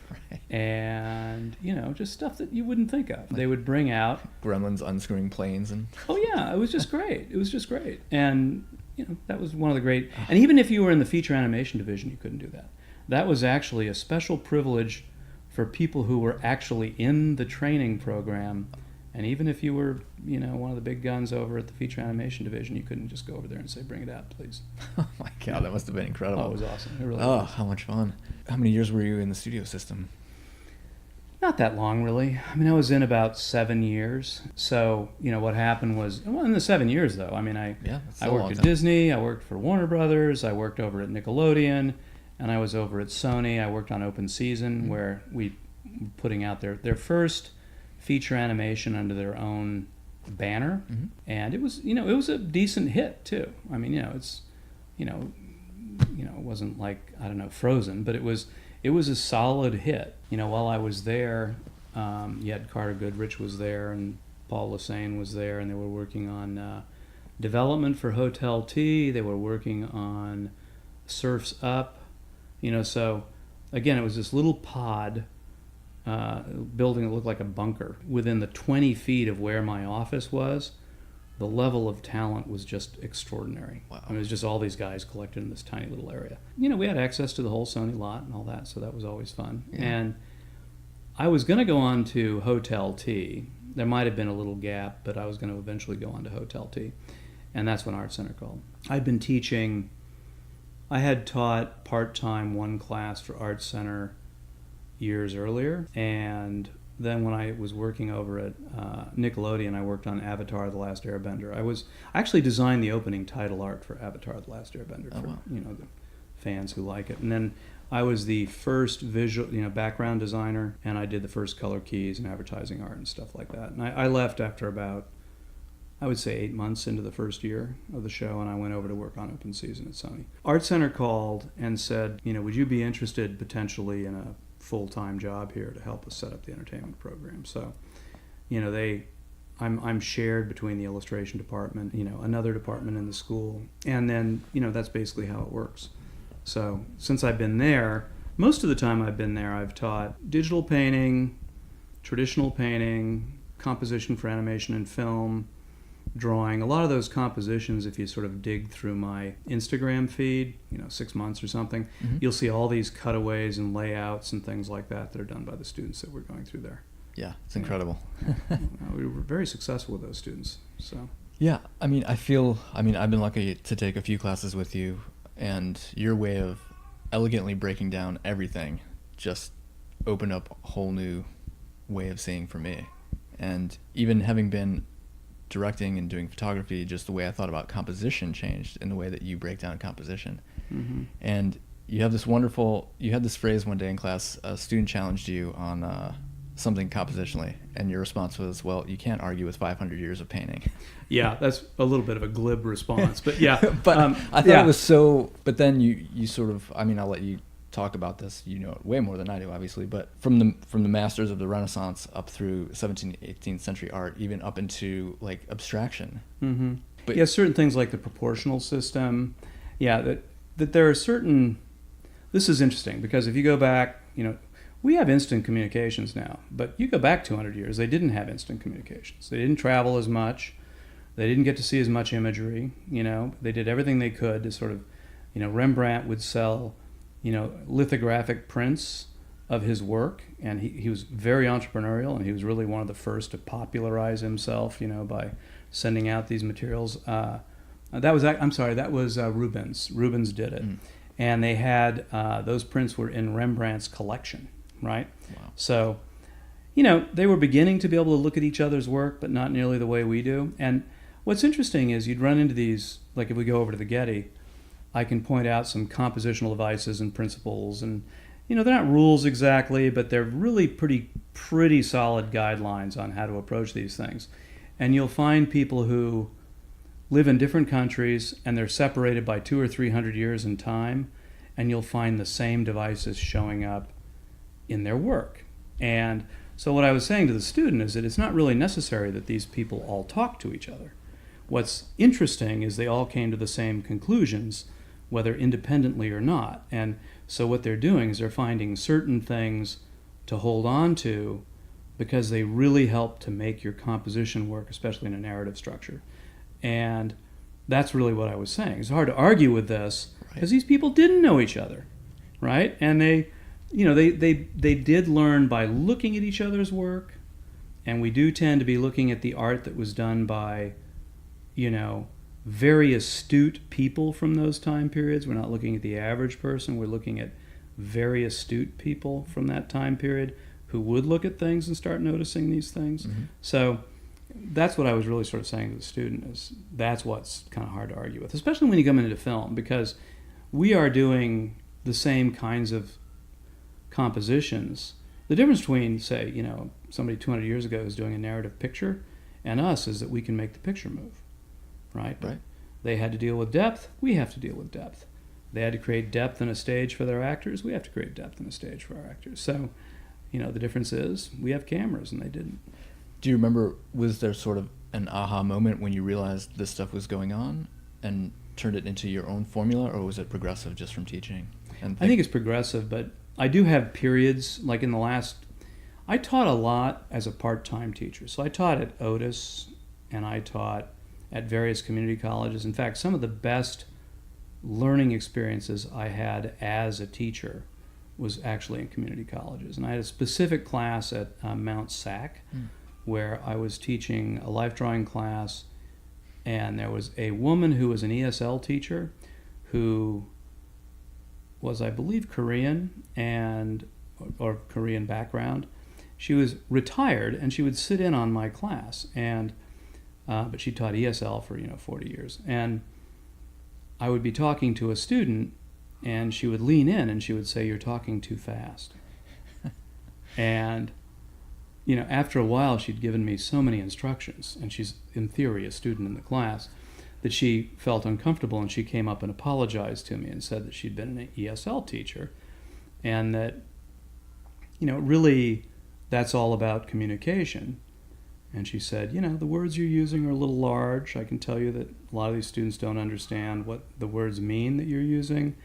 Right. And, just stuff that you wouldn't think of. Like they would bring out... Gremlins unscrewing planes and... Oh, yeah. It was just great. And, that was one of the great... And even if you were in the feature animation division, you couldn't do that. That was actually a special privilege for people who were actually in the training program. And even if you were, one of the big guns over at the feature animation division, you couldn't just go over there and say, bring it out, please. Oh my God, that must have been incredible. Oh, it was awesome. It really was. How much fun. How many years were you in the studio system? Not that long, really. I mean, I was in about 7 years. So, what happened was, in the 7 years, though, I mean, I worked at Disney, I worked for Warner Brothers, I worked over at Nickelodeon, and I was over at Sony. I worked on Open Season, where we were putting out their first feature animation under their own banner, and it was a decent hit too. I mean, it wasn't like, I don't know, Frozen, but it was a solid hit. While I was there, yet Carter Goodrich was there and Paul Lassagne was there, and they were working on development for Hotel T. They were working on Surf's Up. So again, it was this little pod building that looked like a bunker. Within the 20 feet of where my office was, the level of talent was just extraordinary. Wow. I mean, it was just all these guys collected in this tiny little area. We had access to the whole Sony lot and all that, so that was always fun. Yeah. And I was going to go on to Hotel T. There might have been a little gap, but I was going to eventually go on to Hotel T. And that's when Art Center called. I'd been teaching. I had taught part-time one class for Art Center years earlier, and then when I was working over at Nickelodeon, I worked on Avatar: The Last Airbender. I actually designed the opening title art for Avatar: The Last Airbender for the fans who like it. And then I was the first visual, background designer, and I did the first color keys and advertising art and stuff like that. And I left after about, I would say, 8 months into the first year of the show, and I went over to work on Open Season at Sony. Art Center called and said, would you be interested potentially in a full-time job here to help us set up the entertainment program? So, I'm shared between the illustration department, another department in the school, and then, that's basically how it works. So, since I've been there, most of the time I've been there, I've taught digital painting, traditional painting, composition for animation and film, drawing. A lot of those compositions, if you sort of dig through my Instagram feed, 6 months or something, you'll see all these cutaways and layouts and things like that are done by the students that we're going through there. Yeah, it's incredible. We were very successful with those students. So yeah, I've been lucky to take a few classes with you, and your way of elegantly breaking down everything just opened up a whole new way of seeing for me. And even having been directing and doing photography, just the way I thought about composition changed in the way that you break down composition. And you had this phrase one day in class, a student challenged you on something compositionally, and your response was, well, you can't argue with 500 years of painting. Yeah, that's a little bit of a glib response, but yeah. But I thought it was so, but then you sort of, I'll let you talk about this, you know it way more than I do, obviously, but from the masters of the Renaissance up through 17th, 18th century art, even up into like abstraction. Mm-hmm. But yeah, certain things like the proportional system. Yeah, that there are certain. This is interesting because if you go back, you know, we have instant communications now, but you go back 200 years, they didn't have instant communications. They didn't travel as much. They didn't get to see as much imagery. You know, they did everything they could to sort of, you know, Rembrandt would sell, you know, lithographic prints of his work, and he was very entrepreneurial, and he was really one of the first to popularize himself, you know, by sending out these materials. That was Rubens. Rubens did it. And they had, those prints were in Rembrandt's collection, right? Wow. So, you know, they were beginning to be able to look at each other's work, but not nearly the way we do. And what's interesting is you'd run into these, like if we go over to the Getty, I can point out some compositional devices and principles, and, you know, they're not rules exactly, but they're really pretty solid guidelines on how to approach these things. And you'll find people who live in different countries and they're separated by 200 or 300 years in time, and you'll find the same devices showing up in their work. And so what I was saying to the student is that it's not really necessary that these people all talk to each other. What's interesting is they all came to the same conclusions, whether independently or not. And so what they're doing is they're finding certain things to hold on to because they really help to make your composition work, especially in a narrative structure. And that's really what I was saying. It's hard to argue with this because these people didn't know each other, right? And they did learn by looking at each other's work, and we do tend to be looking at the art that was done by, you know, very astute people from those time periods. We're not looking at the average person. We're looking at very astute people from that time period who would look at things and start noticing these things. Mm-hmm. So that's what I was really sort of saying to the student, is that's what's kind of hard to argue with, especially when you come into film, because we are doing the same kinds of compositions. The difference between, say, you know, somebody 200 years ago is doing a narrative picture and us is that we can make the picture move, right? Right. They had to deal with depth. We have to deal with depth. They had to create depth in a stage for their actors. We have to create depth in a stage for our actors. So, you know, the difference is we have cameras and they didn't. Do you remember, was there sort of an aha moment when you realized this stuff was going on and turned it into your own formula, or was it progressive just from teaching? I think it's progressive, but I do have periods, like I taught a lot as a part-time teacher. So I taught at Otis, and I taught at various community colleges. In fact, some of the best learning experiences I had as a teacher was actually in community colleges. And I had a specific class at Mount Sac, where I was teaching a life drawing class, and there was a woman who was an ESL teacher who was, I believe, Korean or Korean background. She was retired, and she would sit in on my class, and but she taught ESL for 40 years. And I would be talking to a student, and she would lean in and she would say, "You're talking too fast." And after a while, she'd given me so many instructions, and she's, in theory, a student in the class, that she felt uncomfortable, and she came up and apologized to me and said that she'd been an ESL teacher, and that, really, that's all about communication. And she said, the words you're using are a little large. I can tell you that a lot of these students don't understand what the words mean that you're using.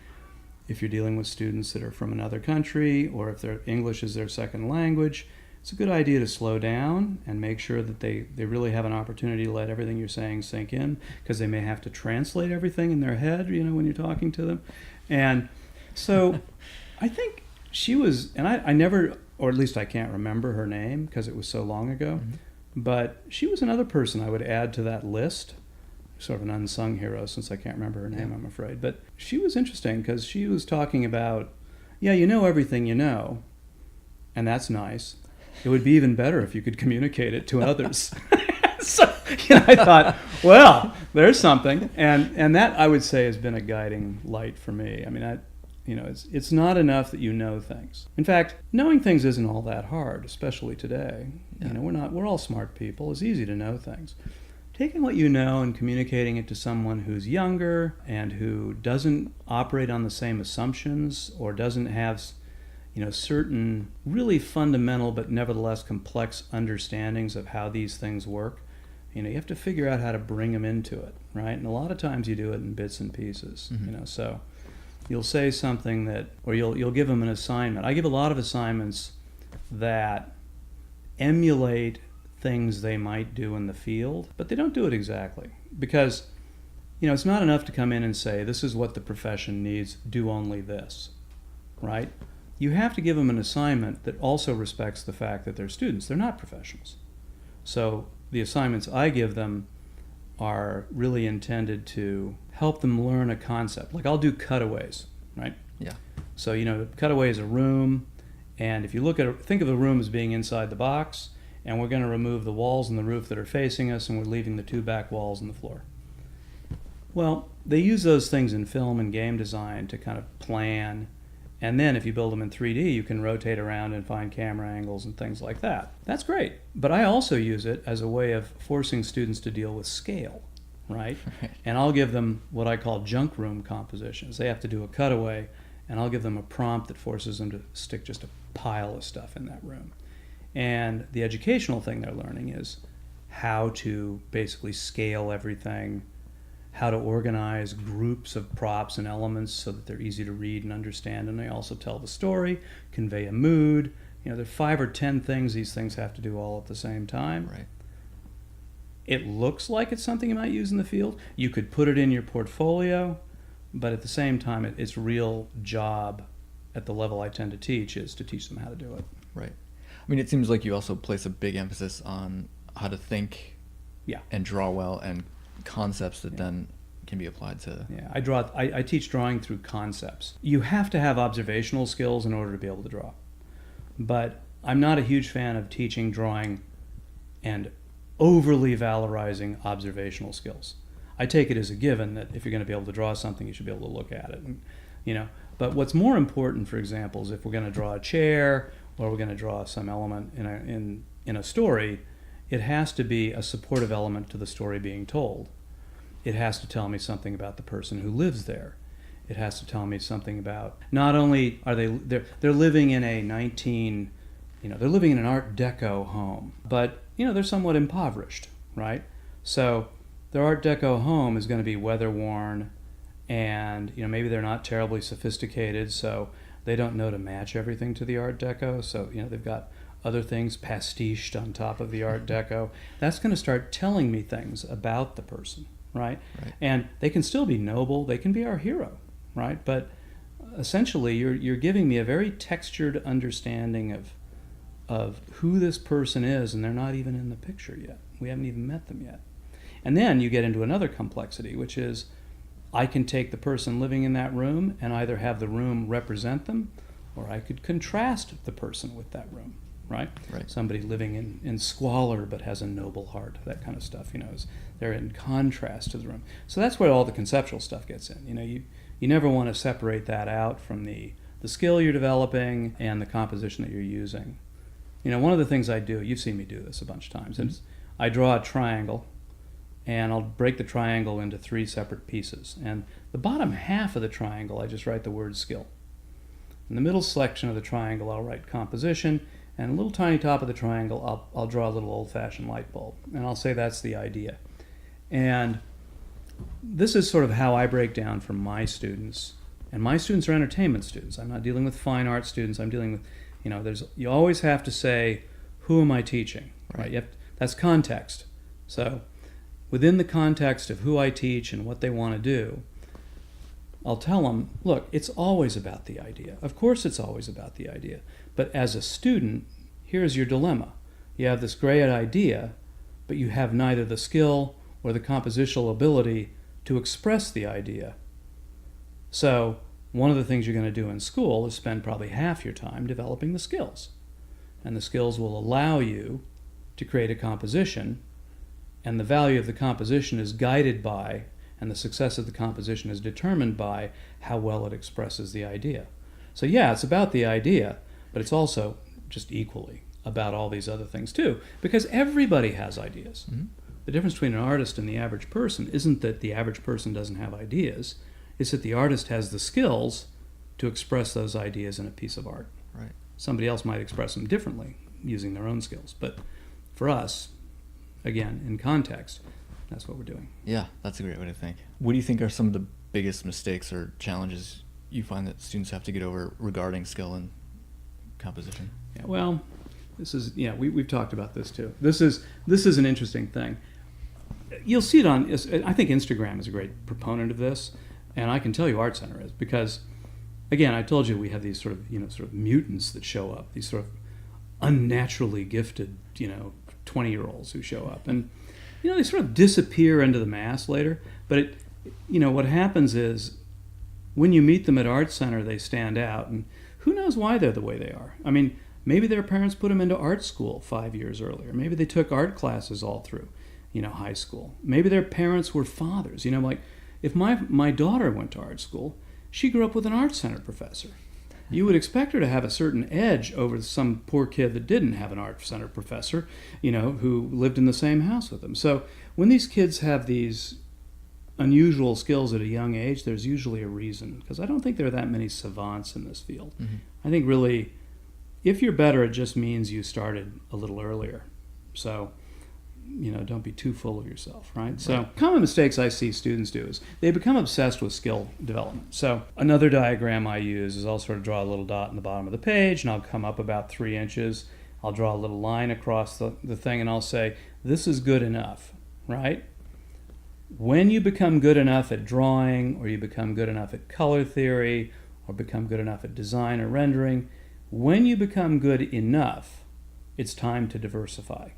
If you're dealing with students that are from another country, or if their English is their second language, it's a good idea to slow down and make sure that they really have an opportunity to let everything you're saying sink in, because they may have to translate everything in their head, when you're talking to them. And so I think she was, and I never, or at least I can't remember her name because it was so long ago, but she was another person I would add to that list, sort of an unsung hero, since I can't remember her name, I'm afraid. But she was interesting because she was talking about, you know everything you know, and that's nice. It would be even better if you could communicate it to others. So I thought, well, there's something, and that I would say has been a guiding light for me. I mean, it's not enough that you know things. In fact, knowing things isn't all that hard, especially today. Yeah. We're all smart people. It's easy to know things. taking what you know and communicating it to someone who's younger and who doesn't operate on the same assumptions or doesn't have, certain really fundamental but nevertheless complex understandings of how these things work. You have to figure out how to bring them into it, right? And a lot of times you do it in bits and pieces, so you'll say something or you'll give them an assignment. I give a lot of assignments that emulate things they might do in the field, but they don't do it exactly. Because, it's not enough to come in and say, this is what the profession needs, do only this, right? You have to give them an assignment that also respects the fact that they're students. They're not professionals. So the assignments I give them are really intended to help them learn a concept. Like I'll do cutaways, right? Yeah. So, cutaway is a room, and if you think of the room as being inside the box, and we're going to remove the walls and the roof that are facing us, and we're leaving the two back walls and the floor. Well, they use those things in film and game design to kind of plan, and then if you build them in 3D, you can rotate around and find camera angles and things like that. That's great, but I also use it as a way of forcing students to deal with scale, right? And I'll give them what I call junk room compositions. They have to do a cutaway, and I'll give them a prompt that forces them to stick just a pile of stuff in that room. And the educational thing they're learning is how to basically scale everything, how to organize groups of props and elements so that they're easy to read and understand, and they also tell the story, convey a mood. There are 5 or 10 things these things have to do all at the same time. Right. It looks like it's something you might use in the field. You could put it in your portfolio, but at the same time, its real job at the level I tend to teach is to teach them how to do it. Right. I mean, it seems like you also place a big emphasis on how to think and draw well, and concepts that then can be applied to... Yeah, I teach drawing through concepts. You have to have observational skills in order to be able to draw. But I'm not a huge fan of teaching drawing and overly valorizing observational skills. I take it as a given that if you're going to be able to draw something, you should be able to look at it. And, but what's more important, for example, is if we're going to draw a chair or we're going to draw some element in a story, it has to be a supportive element to the story being told. It has to tell me something about the person who lives there. It has to tell me something about, not only are they're living in a they're living in an Art Deco home, but they're somewhat impoverished, right? So their Art Deco home is going to be weather worn, and maybe they're not terribly sophisticated, so they don't know to match everything to the Art Deco. So they've got other things pastiched on top of the Art Deco. That's going to start telling me things about the person, right? And they can still be noble. They can be our hero, right? But essentially, you're giving me a very textured understanding of who this person is, and they're not even in the picture yet. We haven't even met them yet. And then you get into another complexity, which is I can take the person living in that room and either have the room represent them, or I could contrast the person with that room, right? Somebody living in squalor but has a noble heart, that kind of stuff, they're in contrast to the room. So that's where all the conceptual stuff gets in. You never want to separate that out from the skill you're developing and the composition that you're using. One of the things I do, you've seen me do this a bunch of times, is I draw a triangle, and I'll break the triangle into 3 separate pieces. And the bottom half of the triangle, I just write the word skill. In the middle section of the triangle, I'll write composition, and a little tiny top of the triangle, I'll draw a little old-fashioned light bulb, and I'll say that's the idea. And this is sort of how I break down for my students. And my students are entertainment students. I'm not dealing with fine art students. I'm dealing with, you always have to say, who am I teaching? Right? That's context. So within the context of who I teach and what they want to do, I'll tell them, look, it's always about the idea. Of course it's always about the idea. But as a student, here's your dilemma. You have this great idea, but you have neither the skill or the compositional ability to express the idea. So one of the things you're going to do in school is spend probably half your time developing the skills. And the skills will allow you to create a composition, and the value of the composition is guided by, and the success of the composition is determined by how well it expresses the idea. So yeah, it's about the idea, but it's also just equally about all these other things too, because everybody has ideas. The difference between an artist and the average person isn't that the average person doesn't have ideas. It's that the artist has the skills to express those ideas in a piece of art. Right. Somebody else might express them differently using their own skills. But for us, again, in context, that's what we're doing. Yeah, that's a great way to think. What do you think are some of the biggest mistakes or challenges you find that students have to get over regarding skill and composition? Yeah, well, this is, we've talked about this too. This is an interesting thing. You'll see it on, I think Instagram is a great proponent of this, and I can tell you Art Center is, because, again, I told you we have these sort of mutants that show up, these sort of unnaturally gifted, 20-year-olds who show up. And, they sort of disappear into the mass later, but what happens is when you meet them at Art Center, they stand out, and who knows why they're the way they are. I mean, maybe their parents put them into art school 5 years earlier. Maybe they took art classes all through, high school. Maybe their parents were fathers. Like if my daughter went to art school, she grew up with an Art Center professor. You would expect her to have a certain edge over some poor kid that didn't have an Art Center professor, who lived in the same house with them. So when these kids have these unusual skills at a young age, there's usually a reason, because I don't think there are that many savants in this field. Mm-hmm. I think really, if you're better, it just means you started a little earlier. So, don't be too full of yourself, right? So common mistakes I see students do is they become obsessed with skill development. So another diagram I use is I'll sort of draw a little dot in the bottom of the page, and I'll come up about 3 inches. I'll draw a little line across the thing, and I'll say, this is good enough, right? When you become good enough at drawing, or you become good enough at color theory, or become good enough at design or rendering, when you become good enough, it's time to diversify.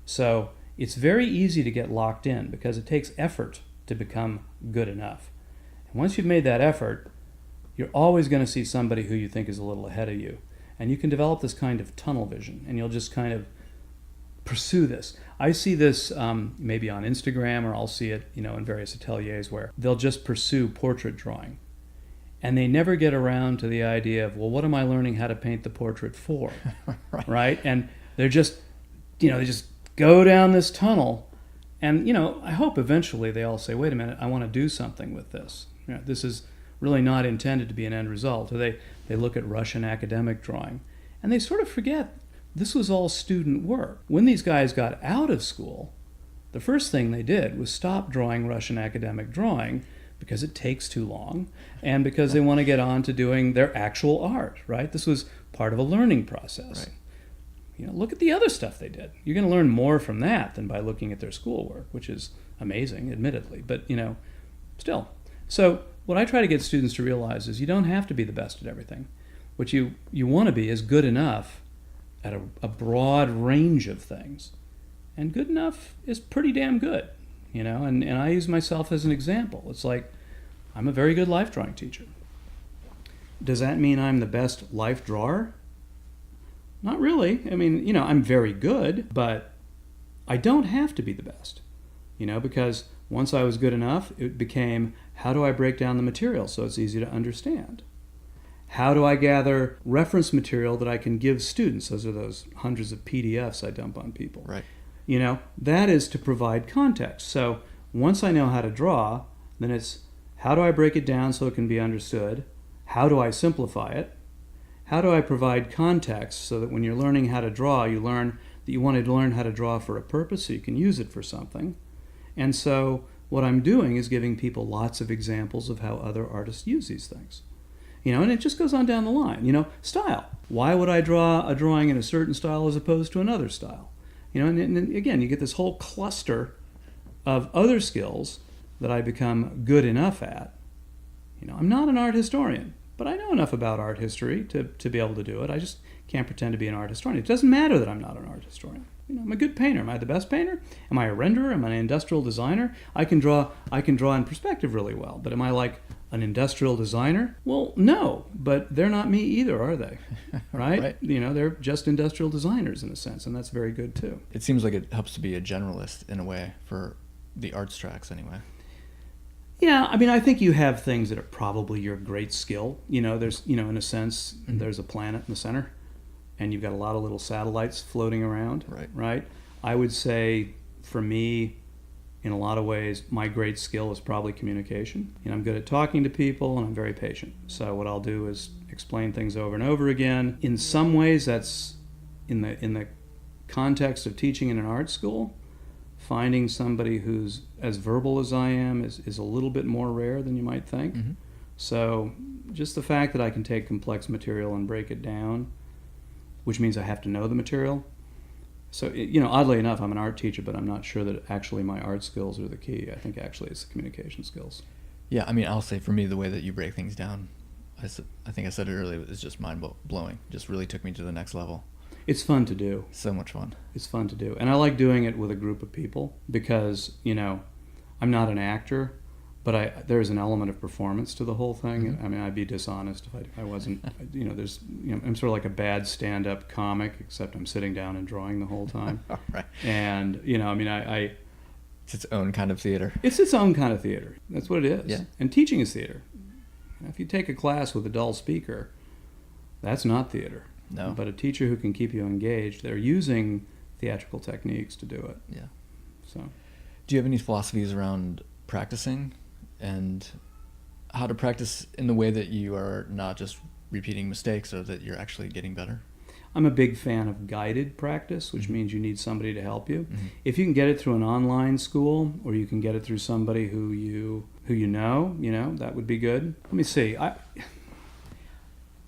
So it's very easy to get locked in because it takes effort to become good enough. And once you've made that effort, you're always going to see somebody who you think is a little ahead of you. And you can develop this kind of tunnel vision, and you'll just kind of pursue this. I see this maybe on Instagram, or I'll see it in various ateliers where they'll just pursue portrait drawing. And they never get around to the idea of, well, what am I learning how to paint the portrait for? right? And they're just, they just go down this tunnel. And, I hope eventually they all say, wait a minute, I want to do something with this. This is really not intended to be an end result. Or they look at Russian academic drawing, and they sort of forget this was all student work. When these guys got out of school, the first thing they did was stop drawing Russian academic drawing because it takes too long, and because they want to get on to doing their actual art, right? This was part of a learning process. Right. Look at the other stuff they did. You're going to learn more from that than by looking at their schoolwork, which is amazing, admittedly, but, still. So what I try to get students to realize is you don't have to be the best at everything. What you want to be is good enough at a broad range of things. And good enough is pretty damn good, and I use myself as an example. It's like, I'm a very good life drawing teacher. Does that mean I'm the best life drawer? Not really. I mean, I'm very good, but I don't have to be the best, because once I was good enough, it became, how do I break down the material so it's easy to understand? How do I gather reference material that I can give students? Those are those hundreds of PDFs I dump on people. Right. That is to provide context. So once I know how to draw, then it's, how do I break it down so it can be understood? How do I simplify it? How do I provide context so that when you're learning how to draw, you learn that you want to learn how to draw for a purpose so you can use it for something? And so what I'm doing is giving people lots of examples of how other artists use these things. And it just goes on down the line. Style. Why would I draw a drawing in a certain style as opposed to another style? And again, you get this whole cluster of other skills that I become good enough at. I'm not an art historian, but I know enough about art history to be able to do it. I just can't pretend to be an art historian. It doesn't matter that I'm not an art historian. I'm a good painter. Am I the best painter? Am I a renderer? Am I an industrial designer? I can draw in perspective really well, but am I like an industrial designer? Well, no, but they're not me either, are they? Right? Right. They're just industrial designers in a sense, and that's very good too. It seems like it helps to be a generalist in a way for the arts tracks anyway. Yeah, I think you have things that are probably your great skill. There's, in a sense, mm-hmm. There's a planet in the center, and you've got a lot of little satellites floating around. Right. Right? I would say for me, in a lot of ways, my great skill is probably communication. I'm good at talking to people, and I'm very patient. So what I'll do is explain things over and over again. In some ways, that's in the context of teaching in an art school. Finding somebody who's as verbal as I am is a little bit more rare than you might think. Mm-hmm. So just the fact that I can take complex material and break it down, which means I have to know the material. So, oddly enough, I'm an art teacher, but I'm not sure that actually my art skills are the key. I think actually it's the communication skills. Yeah, I'll say for me, the way that you break things down, I think I said it earlier, is just mind-blowing. Just really took me to the next level. It's fun to do. So much fun. It's fun to do. And I like doing it with a group of people because, I'm not an actor, but there's an element of performance to the whole thing. Mm-hmm. I'd be dishonest if I wasn't, I'm sort of like a bad stand-up comic, except I'm sitting down and drawing the whole time. Right. And, it's its own kind of theater. It's its own kind of theater. That's what it is. Yeah. And teaching is theater. If you take a class with a dull speaker, that's not theater. No. But a teacher who can keep you engaged, they're using theatrical techniques to do it. Yeah. So, do you have any philosophies around practicing and how to practice in the way that you are not just repeating mistakes or that you're actually getting better? I'm a big fan of guided practice, which means you need somebody to help you. Mm-hmm. If you can get it through an online school or you can get it through somebody who you know, that would be good. Let me see.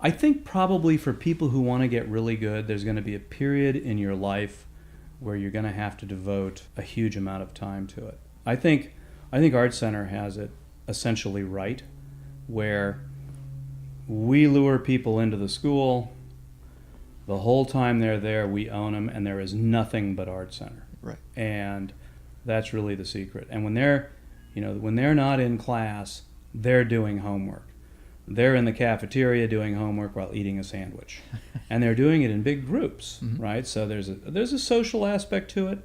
I think probably for people who want to get really good, there's going to be a period in your life where you're going to have to devote a huge amount of time to it. I think Art Center has it essentially right, where we lure people into the school. The whole time they're there, we own them, and there is nothing but Art Center. Right. And that's really the secret. And when they're not in class, they're doing homework. They're in the cafeteria doing homework while eating a sandwich. And they're doing it in big groups, mm-hmm. right? So there's a social aspect to it.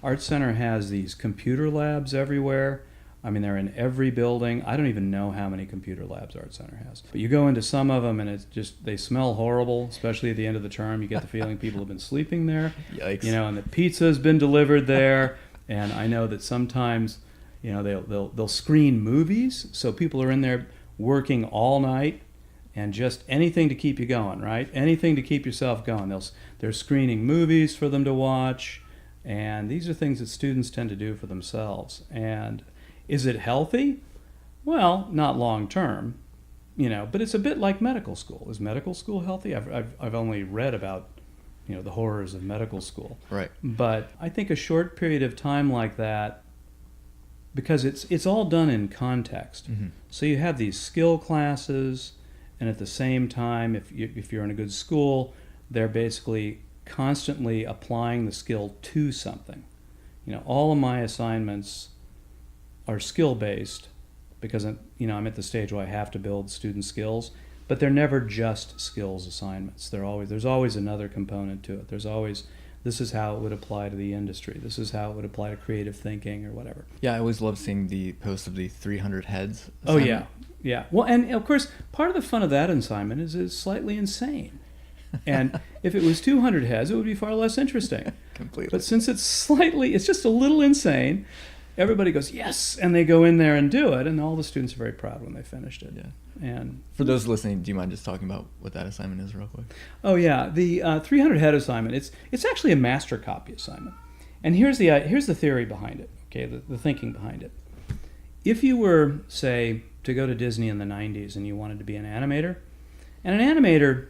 Art Center has these computer labs everywhere. They're in every building. I don't even know how many computer labs Art Center has. But you go into some of them and it's just, they smell horrible, especially at the end of the term. You get the feeling people have been sleeping there. Yikes. And the pizza's been delivered there. And I know that sometimes, they'll screen movies. So people are in there working all night and just anything to keep you going, right? Anything to keep yourself going. They're screening movies for them to watch. And these are things that students tend to do for themselves. And is it healthy? Well, not long term, but it's a bit like medical school. Is medical school healthy? I've only read about, the horrors of medical school. Right. But I think a short period of time like that, because it's all done in context. Mm-hmm. So you have these skill classes, and at the same time, if you're in a good school, they're basically constantly applying the skill to something. All of my assignments are skill-based because I'm at the stage where I have to build student skills, but they're never just skills assignments. There's always another component to it. There's always, this is how it would apply to the industry. This is how it would apply to creative thinking or whatever. Yeah, I always love seeing the post of the 300 heads assignment. Oh, yeah. Yeah. Well, and of course, part of the fun of that assignment is it's slightly insane. And if it was 200 heads, it would be far less interesting. Completely. But since it's just a little insane, everybody goes, yes, and they go in there and do it, and all the students are very proud when they finished it. Yeah. And for those listening, do you mind just talking about what that assignment is real quick? Oh, yeah. The 300 head assignment, it's actually a master copy assignment. And here's the theory behind it, okay, the thinking behind it. If you were, say, to go to Disney in the 90s and you wanted to be an animator, and an animator,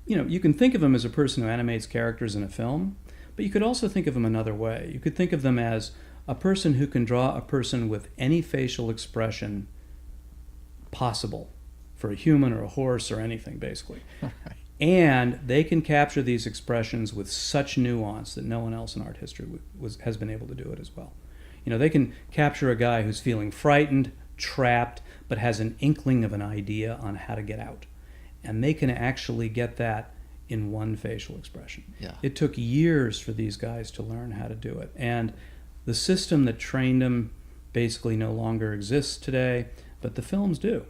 you can think of him as a person who animates characters in a film, but you could also think of him another way. You could think of them as a person who can draw a person with any facial expression possible for a human or a horse or anything, basically. Right. And they can capture these expressions with such nuance that no one else in art history has been able to do it as well. They can capture a guy who's feeling frightened, trapped, but has an inkling of an idea on how to get out. And they can actually get that in one facial expression. Yeah. It took years for these guys to learn how to do it. And the system that trained them basically no longer exists today, but the films do.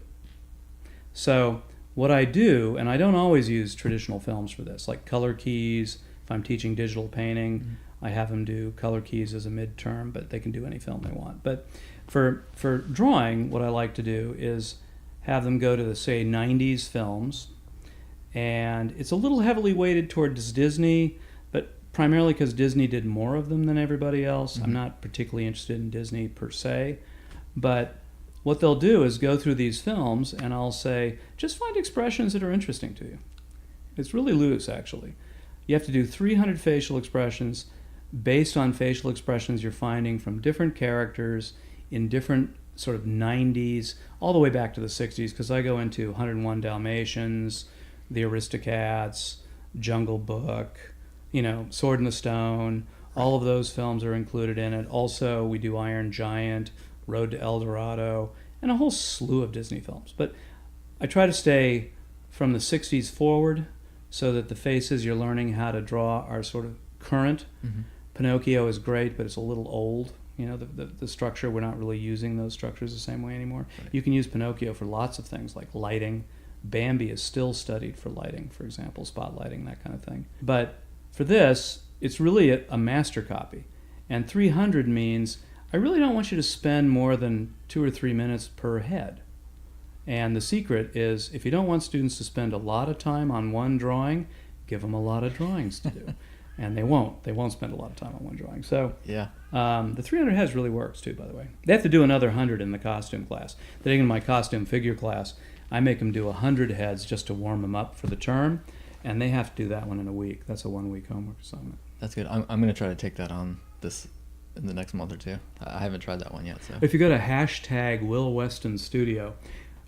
So what I do, and I don't always use traditional films for this, like color keys, if I'm teaching digital painting, I have them do Color Keys as a midterm, but they can do any film they want. But for drawing, what I like to do is have them go to the, say, 90s films, and it's a little heavily weighted towards Disney, but primarily because Disney did more of them than everybody else. I'm not particularly interested in Disney per se, but what they'll do is go through these films, and I'll say, just find expressions that are interesting to you. It's really loose, actually. You have to do 300 facial expressions based on facial expressions you're finding from different characters in different sort of 90s, all the way back to the 60s, because I go into 101 Dalmatians, The Aristocats, Jungle Book, Sword in the Stone. All of those films are included in it. Also, we do Iron Giant, Road to El Dorado, and a whole slew of Disney films. But I try to stay from the 60s forward so that the faces you're learning how to draw are sort of current. Pinocchio is great, but it's a little old. The structure, we're not really using those structures the same way anymore. Right. You can use Pinocchio for lots of things like lighting. Bambi is still studied for lighting, for example, spotlighting, that kind of thing. But for this, it's really a master copy. And 300 means I really don't want you to spend more than 2 or 3 minutes per head. And the secret is, if you don't want students to spend a lot of time on one drawing, give them a lot of drawings to do. And they won't. They won't spend a lot of time on one drawing. So yeah, the 300 heads really works too, by the way. They have to do another 100 in the costume class. Then in my costume figure class, I make them do 100 heads just to warm them up for the term. And they have to do that one in a week. That's a 1-week homework assignment. That's good. I'm going to try to take that on in the next month or two. I haven't tried that one yet. So if you go to hashtag Will Weston Studio,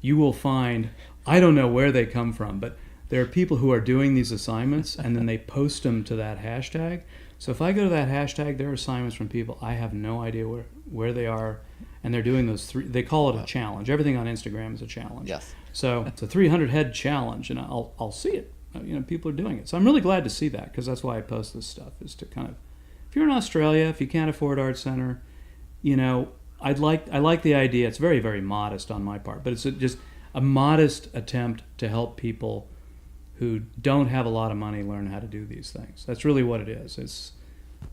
you will find, I don't know where they come from, but there are people who are doing these assignments and then they post them to that hashtag. So if I go to that hashtag, there are assignments from people I have no idea where they are, and they're doing those three. They call it a challenge. Everything on Instagram is a challenge. Yes. So it's a 300 head challenge, and I'll see it. People are doing it. So I'm really glad to see that, because that's why I post this stuff, is to kind of, if you're in Australia, if you can't afford Art Center, I like the idea. It's very, very modest on my part, but it's just a modest attempt to help people who don't have a lot of money learn how to do these things. That's really what it is.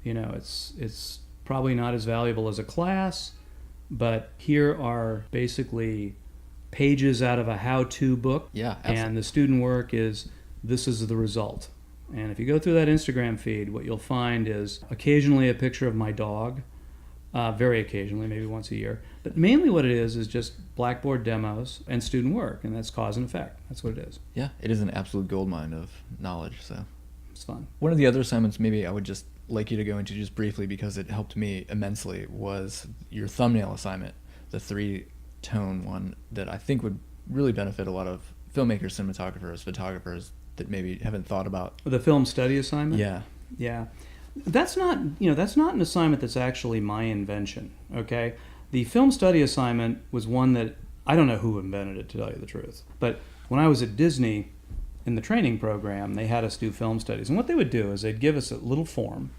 It's probably not as valuable as a class, but here are basically pages out of a how-to book. Yeah, absolutely. And the student work is, this is the result. And if you go through that Instagram feed, what you'll find is occasionally a picture of my dog, very occasionally, maybe once a year. But mainly what it is just Blackboard demos and student work, and that's cause and effect. That's what it is. Yeah, it is an absolute goldmine of knowledge, so it's fun. One of the other assignments maybe I would just like you to go into just briefly, because it helped me immensely, was your thumbnail assignment, the 3-tone one that I think would really benefit a lot of filmmakers, cinematographers, photographers that maybe haven't thought about. The film study assignment? Yeah. Yeah. That's not an assignment that's actually my invention, okay? The film study assignment was one that, I don't know who invented it, to tell you the truth. But when I was at Disney, in the training program, they had us do film studies. And what they would do is they'd give us a little form,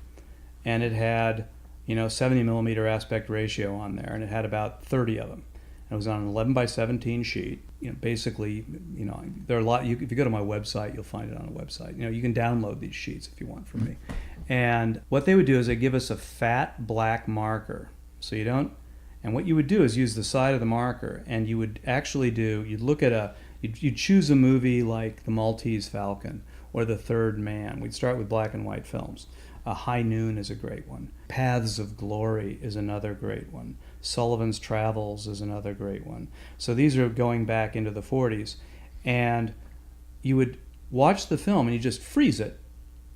and it had, 70 millimeter aspect ratio on there, and it had about 30 of them. It was on an 11 by 17 sheet. Basically, there are a lot. If you go to my website, you'll find it on a website. You can download these sheets if you want from me. And what they would do is they give us a fat black marker. So you don't. And what you would do is use the side of the marker, and you would actually you'd look at you'd choose a movie like The Maltese Falcon or The Third Man. We'd start with black and white films. High Noon is a great one. Paths of Glory is another great one. Sullivan's Travels is another great one. So these are going back into the 40s. And you would watch the film and you just freeze it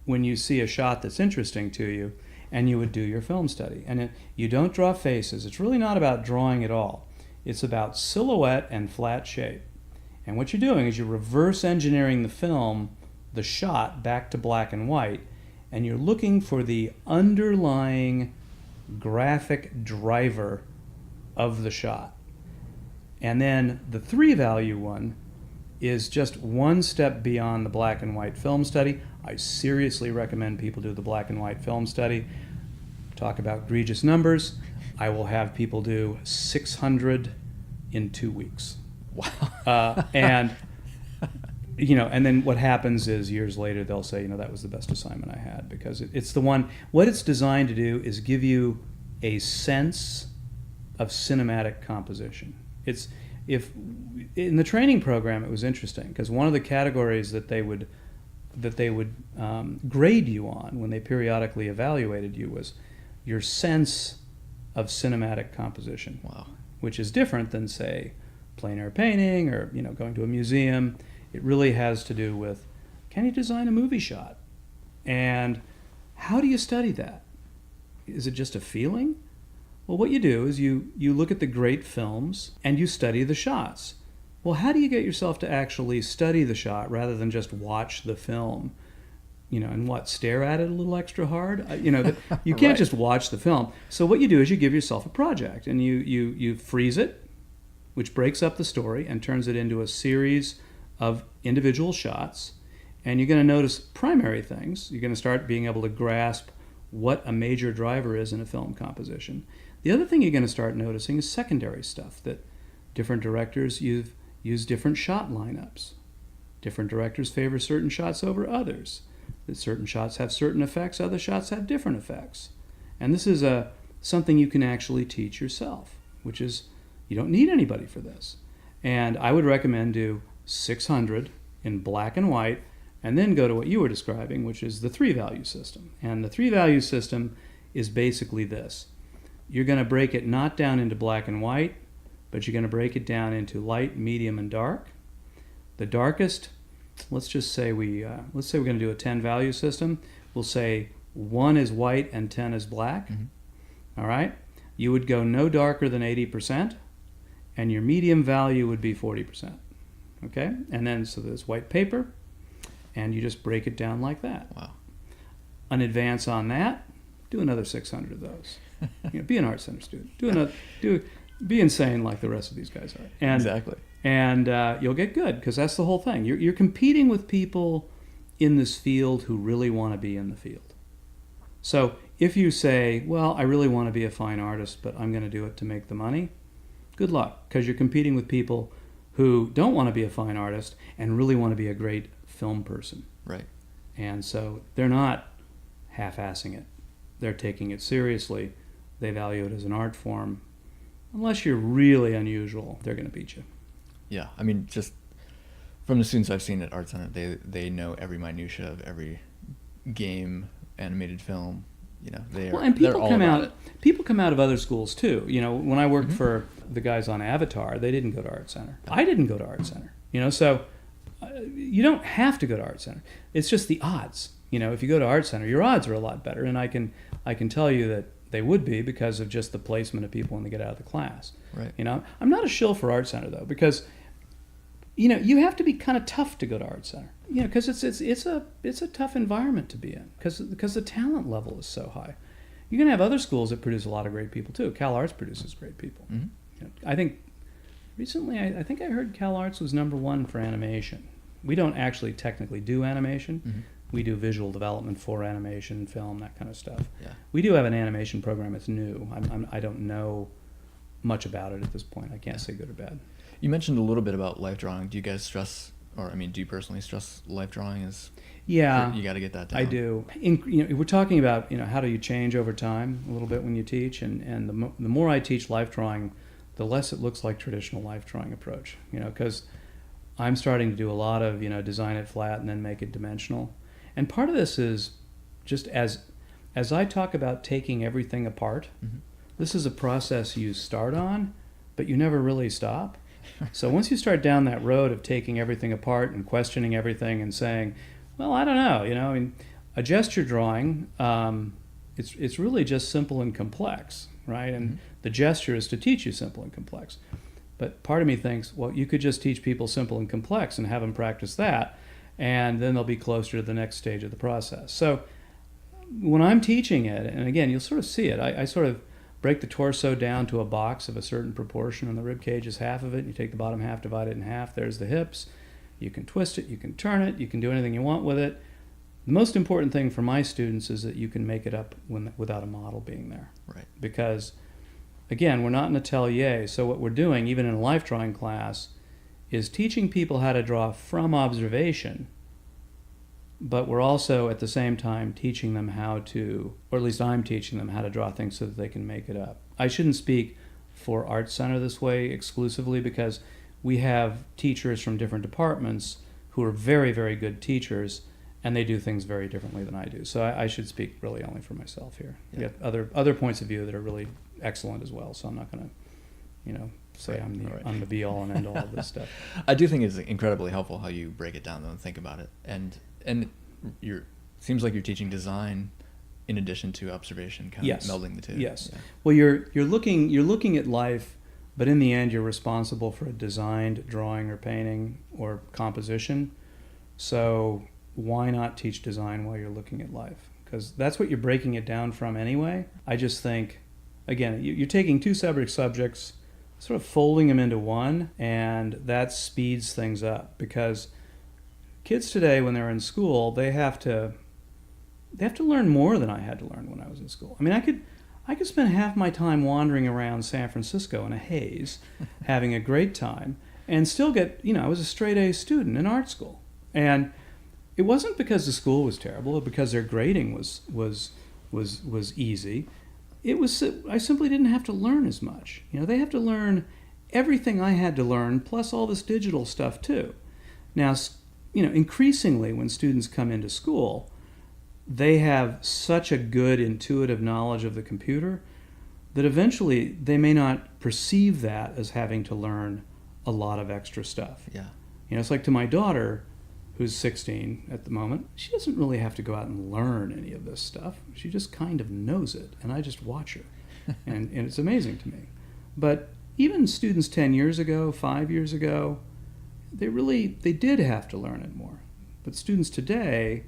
when you see a shot that's interesting to you, and you would do your film study. And you don't draw faces. It's really not about drawing at all. It's about silhouette and flat shape. And what you're doing is you're reverse engineering the film, the shot, back to black and white, and you're looking for the underlying graphic driver of the shot. And then the 3-value one is just one step beyond the black and white film study. I seriously recommend people do the black and white film study. Talk about egregious numbers. I will have people do 600 in 2 weeks. Wow. And And then what happens is years later they'll say, that was the best assignment I had, because it's the one. What it's designed to do is give you a sense of cinematic composition. If in the training program, it was interesting because one of the categories that they would grade you on when they periodically evaluated you was your sense of cinematic composition. Wow. Which is different than, say, plein air painting or going to a museum. It really has to do with, can you design a movie shot? And how do you study that? Is it just a feeling? Well, what you do is you look at the great films and you study the shots. Well, how do you get yourself to actually study the shot rather than just watch the film? And stare at it a little extra hard? You can't Right. just watch the film. So what you do is you give yourself a project and you freeze it, which breaks up the story and turns it into a series of individual shots. And you're going to notice primary things. You're going to start being able to grasp what a major driver is in a film composition. The other thing you're going to start noticing is secondary stuff, that different directors use different shot lineups. Different directors favor certain shots over others. That certain shots have certain effects, other shots have different effects. And this is something you can actually teach yourself, which is you don't need anybody for this. And I would recommend do 600 in black and white, and then go to what you were describing, which is the 3-value system. And the 3-value system is basically this. You're going to break it not down into black and white, but you're going to break it down into light, medium, and dark. The darkest, let's say we're going to do a 10-value system. We'll say 1 is white and 10 is black. Mm-hmm. All right? You would go no darker than 80%, and your medium value would be 40%. Okay? And then, so there's white paper, and you just break it down like that. Wow. An advance on that, do another 600 of those. Be an art center student. Be insane like the rest of these guys are. And, Exactly. And you'll get good, because that's the whole thing. You're competing with people in this field who really want to be in the field. So if you say, well, I really want to be a fine artist, but I'm going to do it to make the money, good luck, because you're competing with people who don't want to be a fine artist and really want to be a great film person. Right. And so they're not half-assing it. They're taking it seriously. They value it as an art form. Unless you're really unusual, they're going to beat you. Yeah, I mean, just from the students I've seen at Art Center, they know every minutia of every game, animated film. They're all about it. People come out of other schools too. When I worked for the guys on Avatar, they didn't go to Art Center. I didn't go to Art Center. So you don't have to go to Art Center. It's just the odds. If you go to Art Center, your odds are a lot better, and I can tell you that they would be, because of just the placement of people when they get out of the class. Right. I'm not a shill for Art Center though, because you have to be kind of tough to go to Art Center. Because it's a tough environment to be in, because the talent level is so high. You're going to have other schools that produce a lot of great people too. Cal Arts produces great people. Mm-hmm. I think recently I think I heard Cal Arts was #1 for animation. We don't actually technically do animation. Mm-hmm. We do visual development for animation, film, that kind of stuff. Yeah. We do have an animation program that's new. I don't know much about it at this point. I can't say good or bad. You mentioned a little bit about life drawing. Do you guys stress, do you personally stress life drawing as? Yeah, you got to get that down. I do. We're talking about how do you change over time a little bit when you teach, and the more I teach life drawing, the less it looks like traditional life drawing approach. Because I'm starting to do a lot of design it flat and then make it dimensional. And part of this is just as I talk about taking everything apart, mm-hmm. This is a process you start on, but you never really stop. So once you start down that road of taking everything apart and questioning everything and saying, well, I don't know, a gesture drawing, it's really just simple and complex, right? And mm-hmm. The gesture is to teach you simple and complex. But part of me thinks, well, you could just teach people simple and complex and have them practice that, and then they'll be closer to the next stage of the process. So when I'm teaching it, and again, you'll sort of see it, I sort of break the torso down to a box of a certain proportion, and the rib cage is half of it. You take the bottom half, divide it in half. There's the hips. You can twist it, you can turn it, you can do anything you want with it. The most important thing for my students is that you can make it up without a model being there. Right. Because, again, we're not an atelier, so what we're doing, even in a life drawing class, is teaching people how to draw from observation, but we're also at the same time teaching them how to, or at least I'm teaching them how to draw things so that they can make it up. I shouldn't speak for Art Center this way exclusively, because we have teachers from different departments who are very, very good teachers, and they do things very differently than I do. So I should speak really only for myself here. Yeah. We have other points of view that are really excellent as well, so I'm not going to, say I'm the be-all and end-all of this stuff. I do think it's incredibly helpful how you break it down though and think about it. And seems like you're teaching design in addition to observation, kind of melding the two. Yes. Yeah. Well, you're looking at life, but in the end, you're responsible for a designed drawing or painting or composition. So why not teach design while you're looking at life? Because that's what you're breaking it down from anyway. I just think, again, you're taking two separate subjects, sort of folding them into one, and that speeds things up. Because kids today, when they're in school, they have to learn more than I had to learn when I was in school. I mean, I could spend half my time wandering around San Francisco in a haze, having a great time, and still get, I was a straight A student in art school. And it wasn't because the school was terrible or because their grading was easy. It was, I simply didn't have to learn as much. They have to learn everything I had to learn, plus all this digital stuff too. Now, increasingly when students come into school, they have such a good intuitive knowledge of the computer that eventually they may not perceive that as having to learn a lot of extra stuff. Yeah. It's like to my daughter, who's 16 at the moment, she doesn't really have to go out and learn any of this stuff. She just kind of knows it, and I just watch her. and it's amazing to me. But even students 10 years ago, 5 years ago, they did have to learn it more. But students today,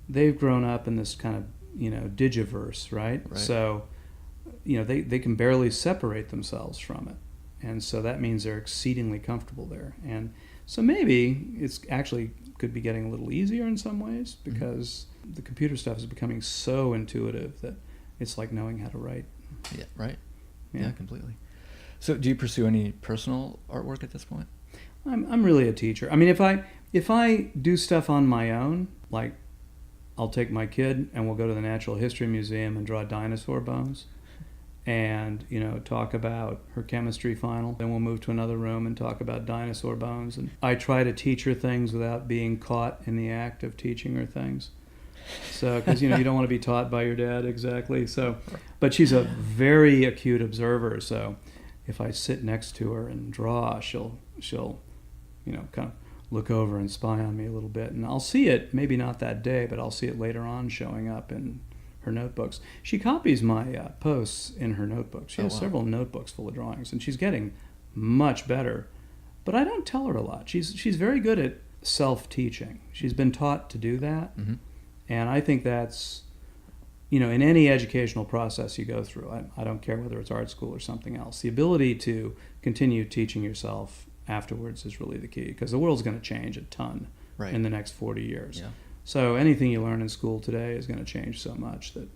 they've grown up in this kind of, digiverse, right? So, they can barely separate themselves from it. And so that means they're exceedingly comfortable there. And so maybe it's actually could be getting a little easier in some ways, because the computer stuff is becoming so intuitive that it's like knowing how to write. Yeah, right. Yeah, completely. So do you pursue any personal artwork at this point? I'm really a teacher. I mean, if I do stuff on my own, like I'll take my kid and we'll go to the Natural History Museum and draw dinosaur bones and, talk about her chemistry final. Then we'll move to another room and talk about dinosaur bones. And I try to teach her things without being caught in the act of teaching her things. So, because, you don't want to be taught by your dad exactly. So, but she's a very acute observer. So if I sit next to her and draw, she'll kind of look over and spy on me a little bit. And I'll see it, maybe not that day, but I'll see it later on showing up in her notebooks. She copies my posts in her notebooks. She has several notebooks full of drawings, and she's getting much better. But I don't tell her a lot. She's very good at self-teaching. She's been taught to do that. Mm-hmm. And I think that's, in any educational process you go through, I don't care whether it's art school or something else, the ability to continue teaching yourself afterwards is really the key, because the world's going to change a ton in the next 40 years. Yeah. So anything you learn in school today is going to change so much that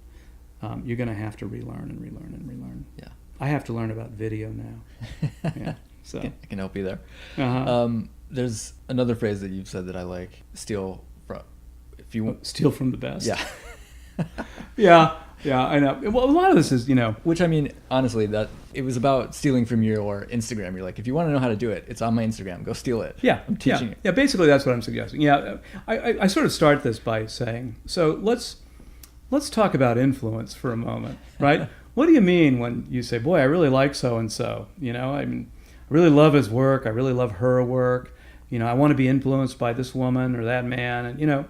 you're going to have to relearn and relearn and relearn. Yeah. I have to learn about video now. Yeah. So I can help you there. Uh-huh. There's another phrase that you've said that I like: steal from the best. Yeah. Yeah, I know. Well, a lot of this is, Which, I mean, honestly, that it was about stealing from your Instagram. You're like, if you want to know how to do it, it's on my Instagram. Go steal it. Yeah. I'm teaching it. Yeah, basically that's what I'm suggesting. Yeah, I sort of start this by saying, so let's talk about influence for a moment, right? What do you mean when you say, boy, I really like so-and-so? I mean, I really love his work. I really love her work. I want to be influenced by this woman or that man. And,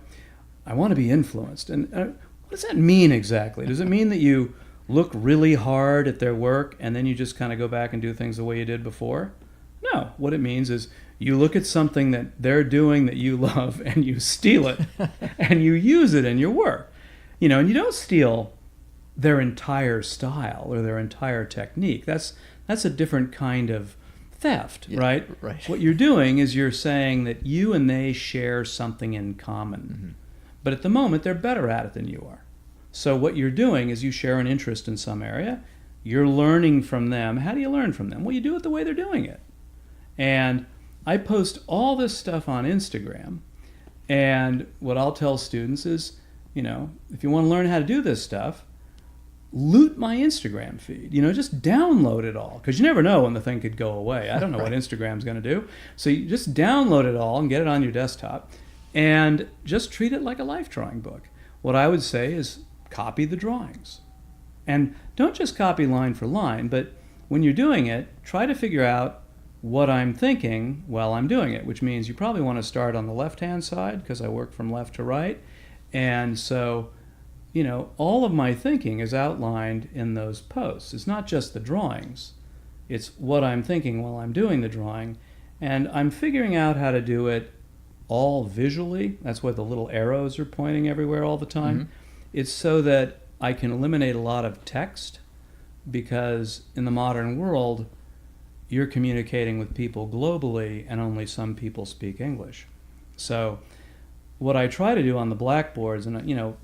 I want to be influenced. And what does that mean exactly? Does it mean that you look really hard at their work and then you just kind of go back and do things the way you did before? No. What it means is you look at something that they're doing that you love and you steal it and you use it in your work. And you don't steal their entire style or their entire technique. That's a different kind of theft, right? Right. What you're doing is you're saying that you and they share something in common. Mm-hmm. But at the moment, they're better at it than you are. So what you're doing is you share an interest in some area. You're learning from them. How do you learn from them? Well, you do it the way they're doing it. And I post all this stuff on Instagram, and what I'll tell students is, if you want to learn how to do this stuff, loot my Instagram feed. Just download it all, because you never know when the thing could go away. I don't know what Instagram's going to do. So you just download it all and get it on your desktop, and just treat it like a life drawing book. What I would say is copy the drawings. And don't just copy line for line, but when you're doing it, try to figure out what I'm thinking while I'm doing it, which means you probably want to start on the left-hand side, because I work from left to right. And so, all of my thinking is outlined in those posts. It's not just the drawings. It's what I'm thinking while I'm doing the drawing. And I'm figuring out how to do it all visually. That's why the little arrows are pointing everywhere all the time. Mm-hmm. It's so that I can eliminate a lot of text, because in the modern world, you're communicating with people globally, and only some people speak English. So what I try to do on the blackboards, and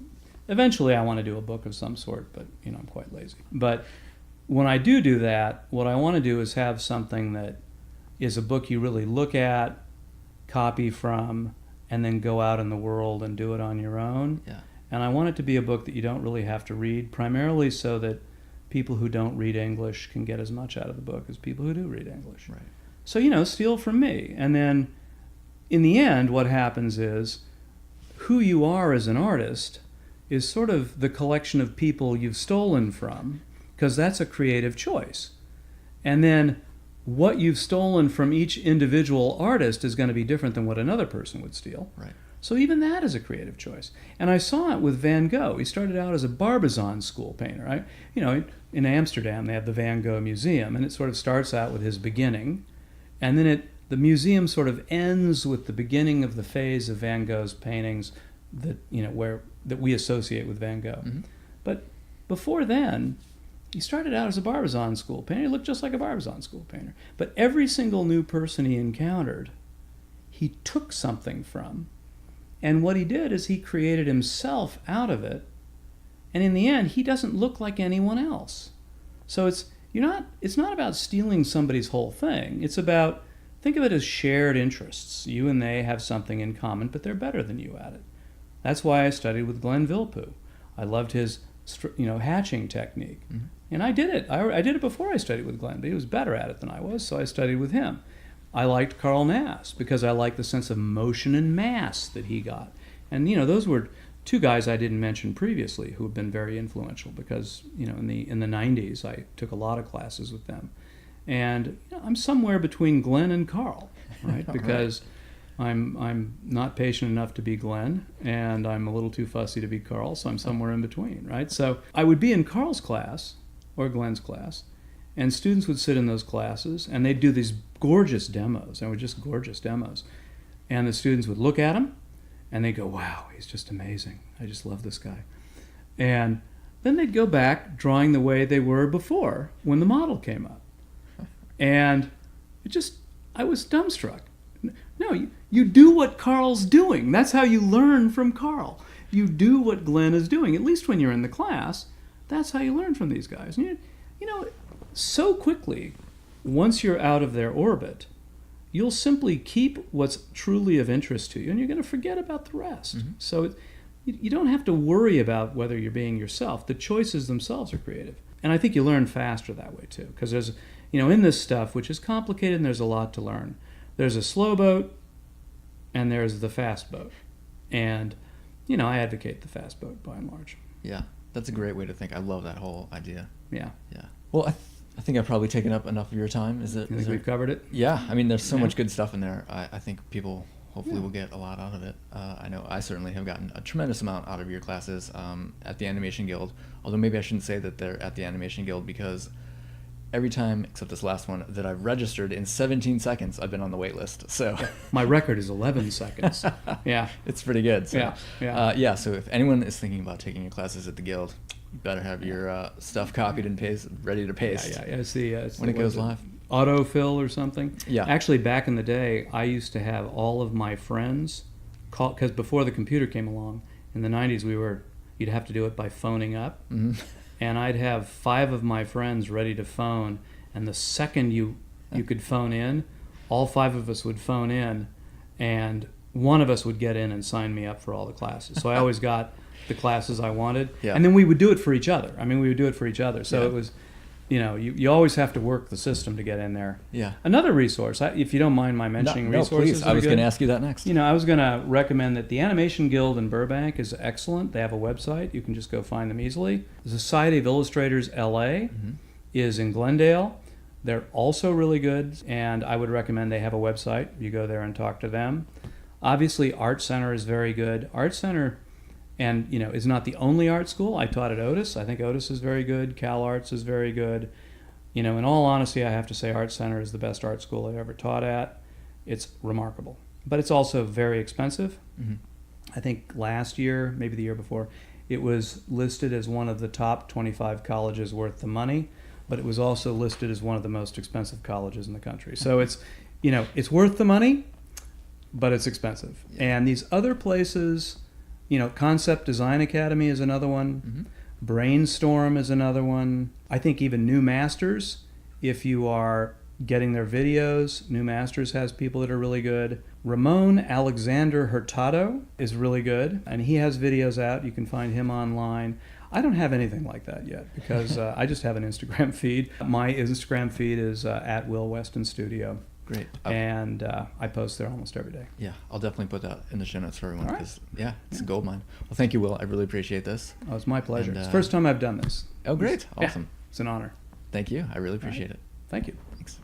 eventually I want to do a book of some sort, but I'm quite lazy. But when I do that, what I want to do is have something that is a book you really look at, copy from, and then go out in the world and do it on your own. Yeah. And I want it to be a book that you don't really have to read, primarily so that people who don't read English can get as much out of the book as people who do read English. Right. So, steal from me. And then in the end, what happens is who you are as an artist is sort of the collection of people you've stolen from, because that's a creative choice. And then what you've stolen from each individual artist is going to be different than what another person would steal. Right. So even that is a creative choice. And I saw it with Van Gogh. He started out as a Barbizon school painter. In Amsterdam, they have the Van Gogh Museum, and it sort of starts out with his beginning, and then the museum sort of ends with the beginning of the phase of Van Gogh's paintings that we associate with Van Gogh. Mm-hmm. But before then, he started out as a Barbizon school painter. He looked just like a Barbizon school painter. But every single new person he encountered, he took something from. And what he did is he created himself out of it. And in the end, he doesn't look like anyone else. So it's not about stealing somebody's whole thing. It's about, think of it as shared interests. You and they have something in common, but they're better than you at it. That's why I studied with Glenn Vilppu. I loved his hatching technique. Mm-hmm. And I did it. I did it before I studied with Glenn, but he was better at it than I was, so I studied with him. I liked Carl Nass because I liked the sense of motion and mass that he got. And, those were two guys I didn't mention previously who have been very influential because, in the 90s, I took a lot of classes with them. And I'm somewhere between Glenn and Carl, right? Because I'm not patient enough to be Glenn, and I'm a little too fussy to be Carl, so I'm somewhere in between, right? So I would be in Carl's class or Glenn's class, and students would sit in those classes, and they'd do these gorgeous demos. They were just gorgeous demos. And the students would look at them, and they'd go, wow, he's just amazing. I just love this guy. And then they'd go back drawing the way they were before when the model came up. And I was dumbstruck. No, you do what Carl's doing. That's how you learn from Carl. You do what Glenn is doing, at least when you're in the class. That's how you learn from these guys. And so quickly, once you're out of their orbit, you'll simply keep what's truly of interest to you, and you're going to forget about the rest. Mm-hmm. So you don't have to worry about whether you're being yourself. The choices themselves are creative. And I think you learn faster that way, too, because there's, in this stuff, which is complicated and there's a lot to learn, there's a slow boat and there's the fast boat. And, I advocate the fast boat by and large. Yeah, that's a great way to think. I love that whole idea. Yeah. Yeah. Well, I think I've probably taken up enough of your time. You think we've covered it? Yeah. I mean, there's so much good stuff in there. I think people hopefully will get a lot out of it. I know I certainly have gotten a tremendous amount out of your classes at the Animation Guild. Although maybe I shouldn't say that they're at the Animation Guild, because every time, except this last one, that I've registered in 17 seconds, I've been on the wait list. So my record is 11 seconds. Yeah. It's pretty good. So, yeah. So if anyone is thinking about taking your classes at the Guild, you better have your stuff copied and ready to paste. Yeah. It's when it goes live. Autofill or something. Yeah. Actually, back in the day, I used to have all of my friends call, because before the computer came along, in the 90s, you'd have to do it by phoning up. Mm-hmm. And I'd have 5 of my friends ready to phone, and the second you could phone in, all 5 of us would phone in, and one of us would get in and sign me up for all the classes. So I always got the classes I wanted. Yeah. And then we would do it for each other. I mean, we would do it for each other. So Yeah. it was, you always have to work the system to get in there. Yeah. Another resource, if you don't mind my mentioning resources. Please. I was going to ask you that next. I was going to recommend that the Animation Guild in Burbank is excellent. They have a website. You can just go find them easily. The Society of Illustrators LA is in Glendale. They're also really good, and I would recommend they have a website. You go there and talk to them. Obviously, Art Center is very good. Art Center, and is not the only art school. I taught at Otis. I think Otis is very good. Cal Arts is very good. In all honesty, I have to say Art Center is the best art school I've ever taught at. It's remarkable, but it's also very expensive. I think last year, maybe the year before, it was listed as one of the top 25 colleges worth the money, but it was also listed as one of the most expensive colleges in the country. So it's worth the money, but it's expensive. Yeah. And these other places, Concept Design Academy is another one. Brainstorm is another one. I think even New Masters, if you are getting their videos, New Masters has people that are really good. Ramon Alexander Hurtado is really good, and he has videos out. You can find him online. I don't have anything like that yet because I just have an Instagram feed. My Instagram feed is at Will Weston Studio. Great. And I post there almost every day. Yeah, I'll definitely put that in the show notes for everyone because, right. It's a gold mine. Well, thank you, Will. I really appreciate this. Oh, it's my pleasure. And, it's the first time I've done this. Oh, great. Awesome. Yeah, it's an honor. Thank you. I really appreciate it. Thank you. Thanks.